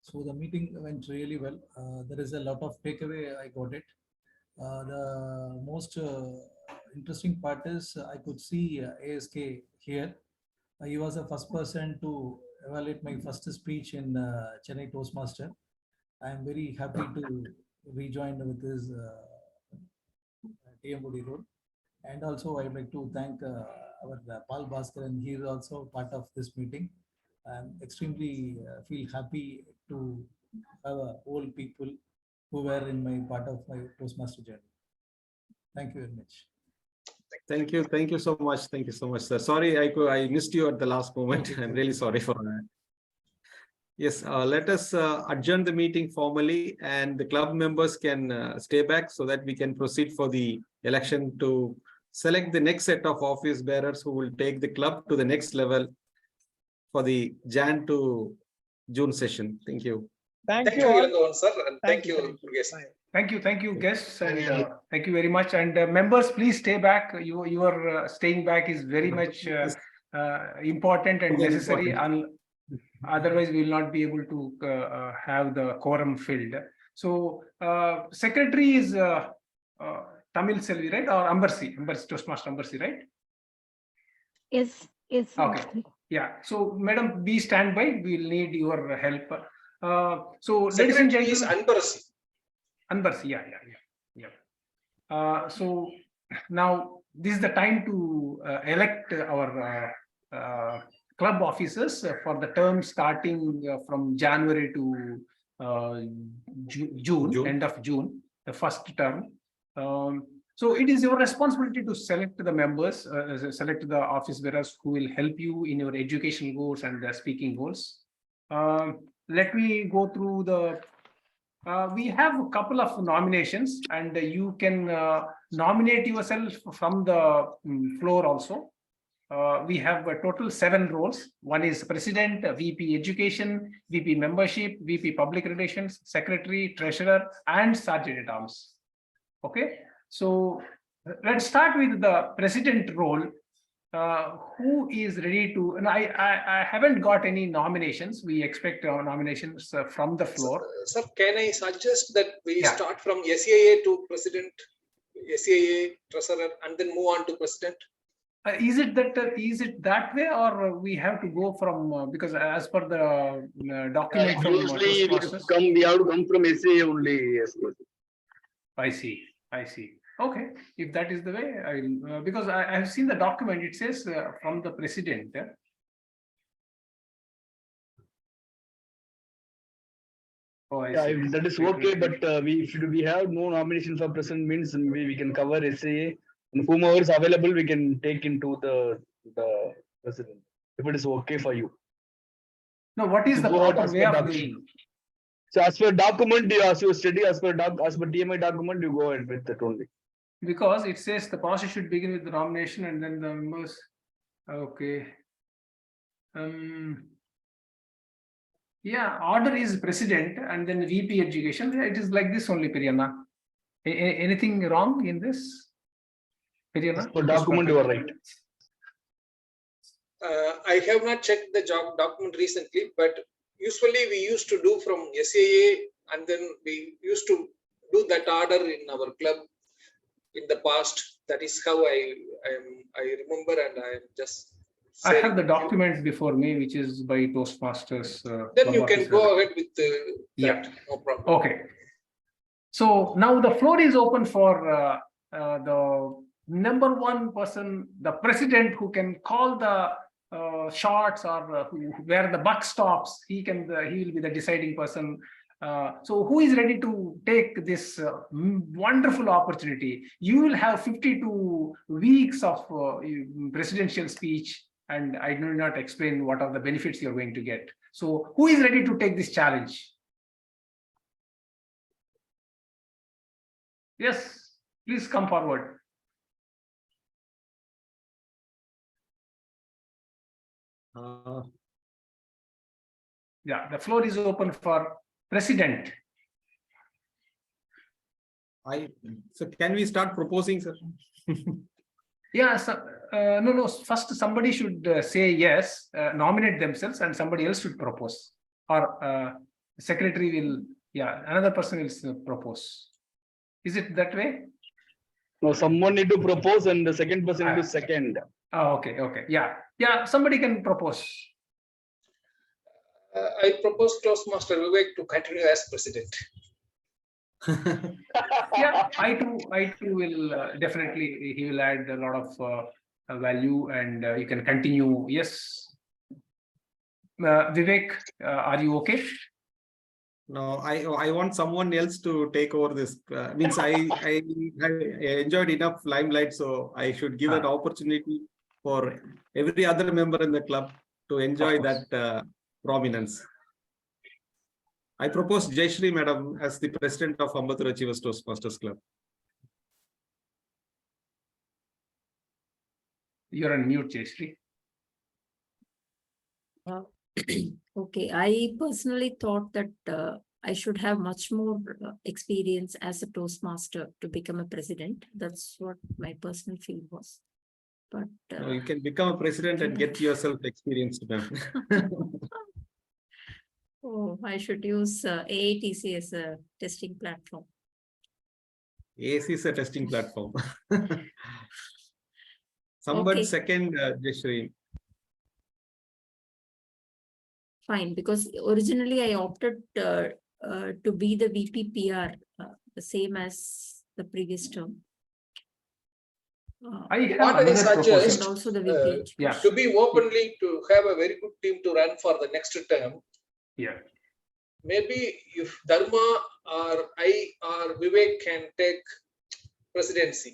So the meeting went really well. There is a lot of takeaway. I got it. The most interesting part is I could see ASK here. He was the first person to evaluate my first speech in Chennai Toastmaster. I am very happy to rejoin with his TMOD role. And also I'd like to thank our Paul Bhaskaran. He is also part of this meeting. I'm extremely feel happy to have old people who were in my part of my Toastmaster journey. Thank you very much. Thank you. Thank you so much. Thank you so much, sir. Sorry, I missed you at the last moment. I'm really sorry for that. Yes, let us adjourn the meeting formally, and the club members can stay back so that we can proceed for the election to select the next set of office bearers who will take the club to the next level for the Jan to June session. Thank you. Thank you, Ilangovan sir, and thank you, guests. Thank you, guests, and thank you very much. And members, please stay back. Your staying back is very much important and necessary. Otherwise, we will not be able to have the quorum filled. So, secretary is Tamil Selvi, right? Or Ambarsi, Toastmaster Ambarsi, right? Yes. Okay. Yeah. So, madam, be stand by. We will need your help. So, ladies and Secretary gentlemen, is Anbarsi, yeah. So now this is the time to elect our club officers for the term starting from January to June, end of June, the first term. So it is your responsibility to select the members, select the office bearers who will help you in your education goals and speaking goals. Let me go through the. We have a couple of nominations, and you can nominate yourself from the floor also. We have a total 7 roles. One is President, VP Education, VP Membership, VP Public Relations, Secretary, Treasurer, and Sergeant at Arms. Okay, so let's start with the President role. Who is ready to? And I haven't got any nominations. We expect nominations from the floor. Sir, can I suggest that we start from SAA to President, SAA, Treasurer, and then move on to President? Is it that way, or we have to go from because as per the document from Usually Toastmasters, we have to come from SAA only. Yes. I see. Okay, if that is the way, I will because I have seen the document. It says from the President. Oh, I see. If that is okay, but we have no nomination for President means we can cover SAA. And whomever is available, we can take into the President. If it is okay for you. No, what is the proper way of doing? So as per document, as you study, as per DMI document, you go ahead with it only. Because it says the process should begin with the nomination and then the members. Okay. Yeah, order is President and then VP Education. It is like this only, Piriyana. Anything wrong in this? Piriyana? For document, you are right. I have not checked the job document recently, but usually we used to do from SAA, and then we used to do that order in our club in the past. That is how I remember, and I am just. I have the documents before me, which is by Toastmasters. Then you can go ahead with that. No problem. Okay. So now the floor is open for the number one person, the President, who can call the shots or where the buck stops. He will be the deciding person. So who is ready to take this wonderful opportunity? You will have 52 weeks of presidential speech, and I do not explain what are the benefits you're going to get. So who is ready to take this challenge? Yes, please come forward. Yeah, the floor is open for President. So can we start proposing, sir? Yeah, so, no. First, somebody should say yes, nominate themselves, and somebody else should propose. Or secretary will, another person will propose. Is it that way? No, someone need to propose, and the second person need to second. Oh, okay. Yeah. Somebody can propose. I propose Toastmaster Vivek to continue as President. Yeah, I too will definitely. He will add a lot of value, and you can continue. Yes, Vivek, are you okay? No, I want someone else to take over this. Means I enjoyed enough limelight, so I should give an opportunity for every other member in the club to enjoy that prominence. I propose Jayashree Madam as the President of Ambattur Achievers Toastmasters Club. You're on mute, Jayashree. Okay, I personally thought that I should have much more experience as a Toastmaster to become a president. That's what my personal feel was. But No, you can become a president and get yourself experienced. oh, I should use AATC as a testing platform. AAC is a testing platform. Somebody Okay. second, Jayashree. Fine, because originally I opted to be the VP PR, the same as the previous term. I have What I another suggest, proposal. Also the VP Yeah. to be openly to have a very good team to run for the next term. Yeah. Maybe if Dharma or I or Vivek can take presidency.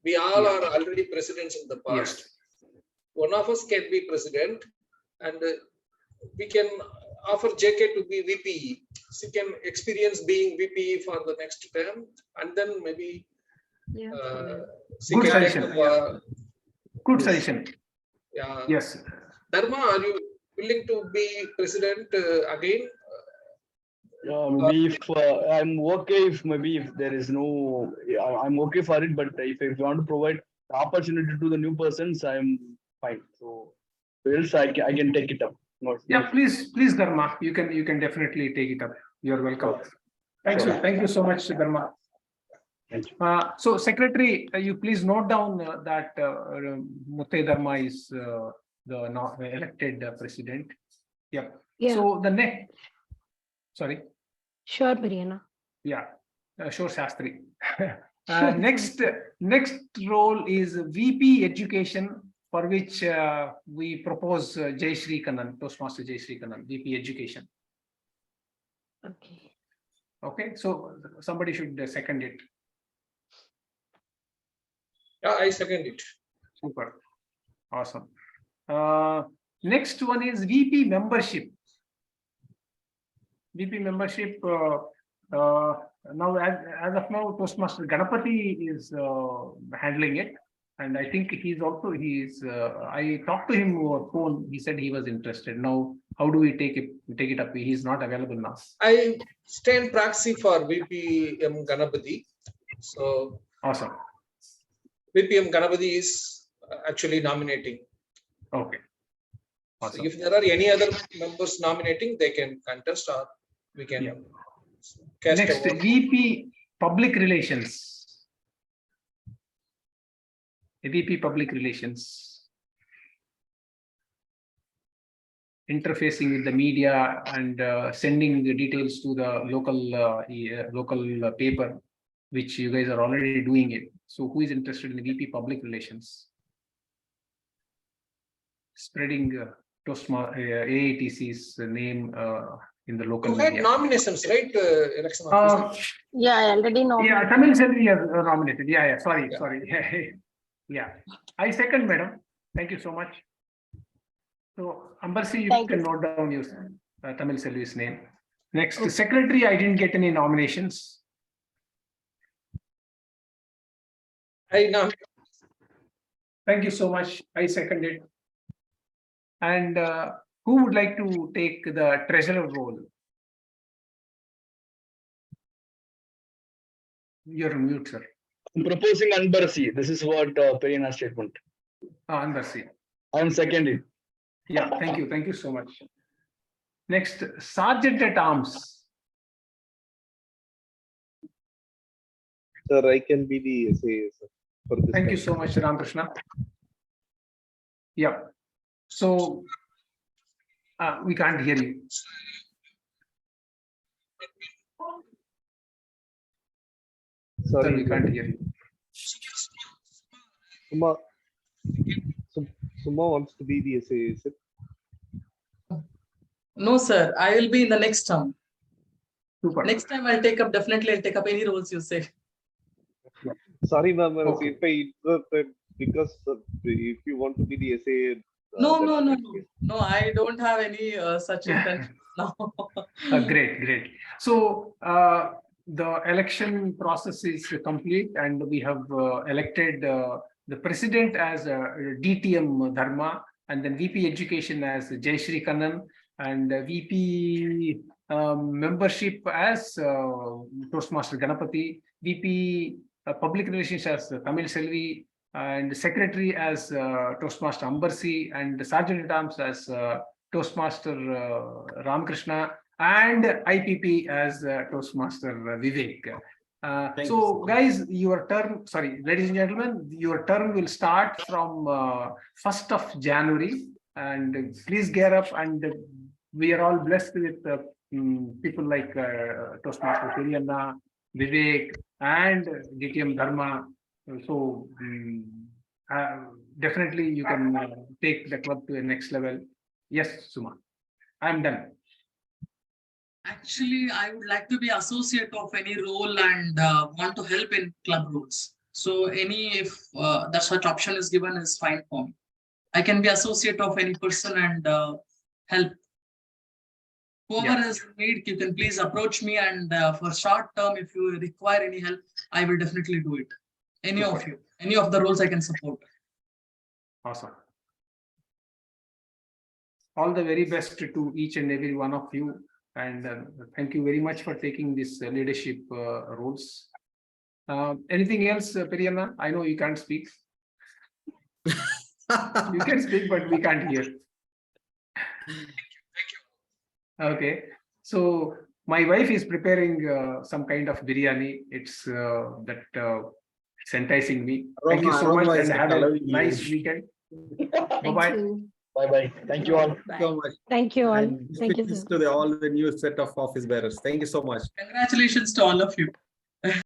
We all Yeah. are already presidents in the past. Yes. One of us can be president, and we can offer JK to be VP. She can experience being VP for the next term, and then maybe Yeah. she Good can suggestion. take up, Good yes. suggestion. Yeah. Yes. Dharma, are you willing to be president again? Maybe if I'm okay, if maybe if there is no, I'm okay for it. But if you want to provide the opportunity to the new persons, I'm fine. So else I can take it up. Yeah, please, Dharma, you can definitely take it up. You're welcome. Sure. Thank you so much, Dharma. Thank you. So, Secretary, you please note down that Mutte Dharma is the elected president. Yep. Yeah. So the next, sorry. Sure, Brianna. Yeah, sure, Shastri. Next role is VP Education, for which we propose Jayashree Kannan, Toastmaster Jayashree Kannan, VP Education. Okay. Okay, so somebody should second it. Yeah, I second it. Super, awesome. Next one is VP Membership. VP Membership. Now, as of now, Toastmaster Ganapati is handling it, and I think he's. I talked to him over phone. He said he was interested. Now, how do we take it up? He's not available now. I stand proxy for VPM Ganapati. So awesome. VPM Ganapati is actually nominating. Okay. Awesome. So if there are any other members nominating, they can contest, or we can cast Next, a vote. VP Public Relations. VP Public Relations. Interfacing with the media and sending the details to the local paper, which you guys are already doing it. So who is interested in the VP Public Relations? Spreading AATC's name in the local You had media. nominations, right? Election officer? Yeah, I already know. Yeah, Tamil Selvi has nominated. Yeah, sorry. Yeah, I second, madam. Thank you so much. So, Ambarsi, you can note down your Tamil Selvi's name. Next, Secretary, I didn't get any nominations. Thank you so much. I second it. And who would like to take the treasurer role? You're on mute, sir. I'm proposing Anbarsi. This is what Perina's statement. Anbarsi. I'm seconding. Yeah, thank you. Thank you so much. Next, Sergeant at Arms. Sir, I can be the SA for this. Thank you so much, Ramakrishna. Yeah. So we can't hear you. Sorry, sir, we can't hear you. Suma wants to be the SA, is it? No, sir. I will be in the next term. Super. Next time I'll take up, definitely I'll take up any roles you say. Sorry, ma'am, Okay. if I interrupted, because if you want to be the SA. No, I don't have any such intentions now. Great. So the election process is complete, and we have elected the president as DTM Dharma, and then VP Education as Jayashree Kannan, and VP membership as Toastmaster Ganapati, VP Public Relations as Tamil Selvi, and Secretary as Toastmaster Ambarsi, and Sergeant at Arms as Toastmaster Ramakrishna, and IPP as Toastmaster Vivek. So guys, your turn, sorry, ladies and gentlemen, your turn will start from 1st of January, and please gear up, and we are all blessed with people like Toastmaster Periyanna, Vivek, and DTM Dharma. So definitely you can take the club to the next level. Yes, Suma, I'm done. Actually, I would like to be associate of any role and want to help in club roles. So if that such option is given is fine for me. I can be associate of any person and help. Whoever is in need, you can please approach me, and for short term, if you require any help, I will definitely do it. Any of you, any of the roles I can support. Awesome. All the very best to each and every one of you. And thank you very much for taking this leadership roles. Anything else, Periyanna? I know you can't speak. You can speak, but we can't hear. Okay. So my wife is preparing some kind of biryani. It's it's enticing me. Thank you so much, and have a nice weekend. Bye-bye. Bye-bye. Thank you all. So much. Thank you all. And Thank you, wishes sir. to all the new set of office bearers. Thank you so much. Congratulations to all of you.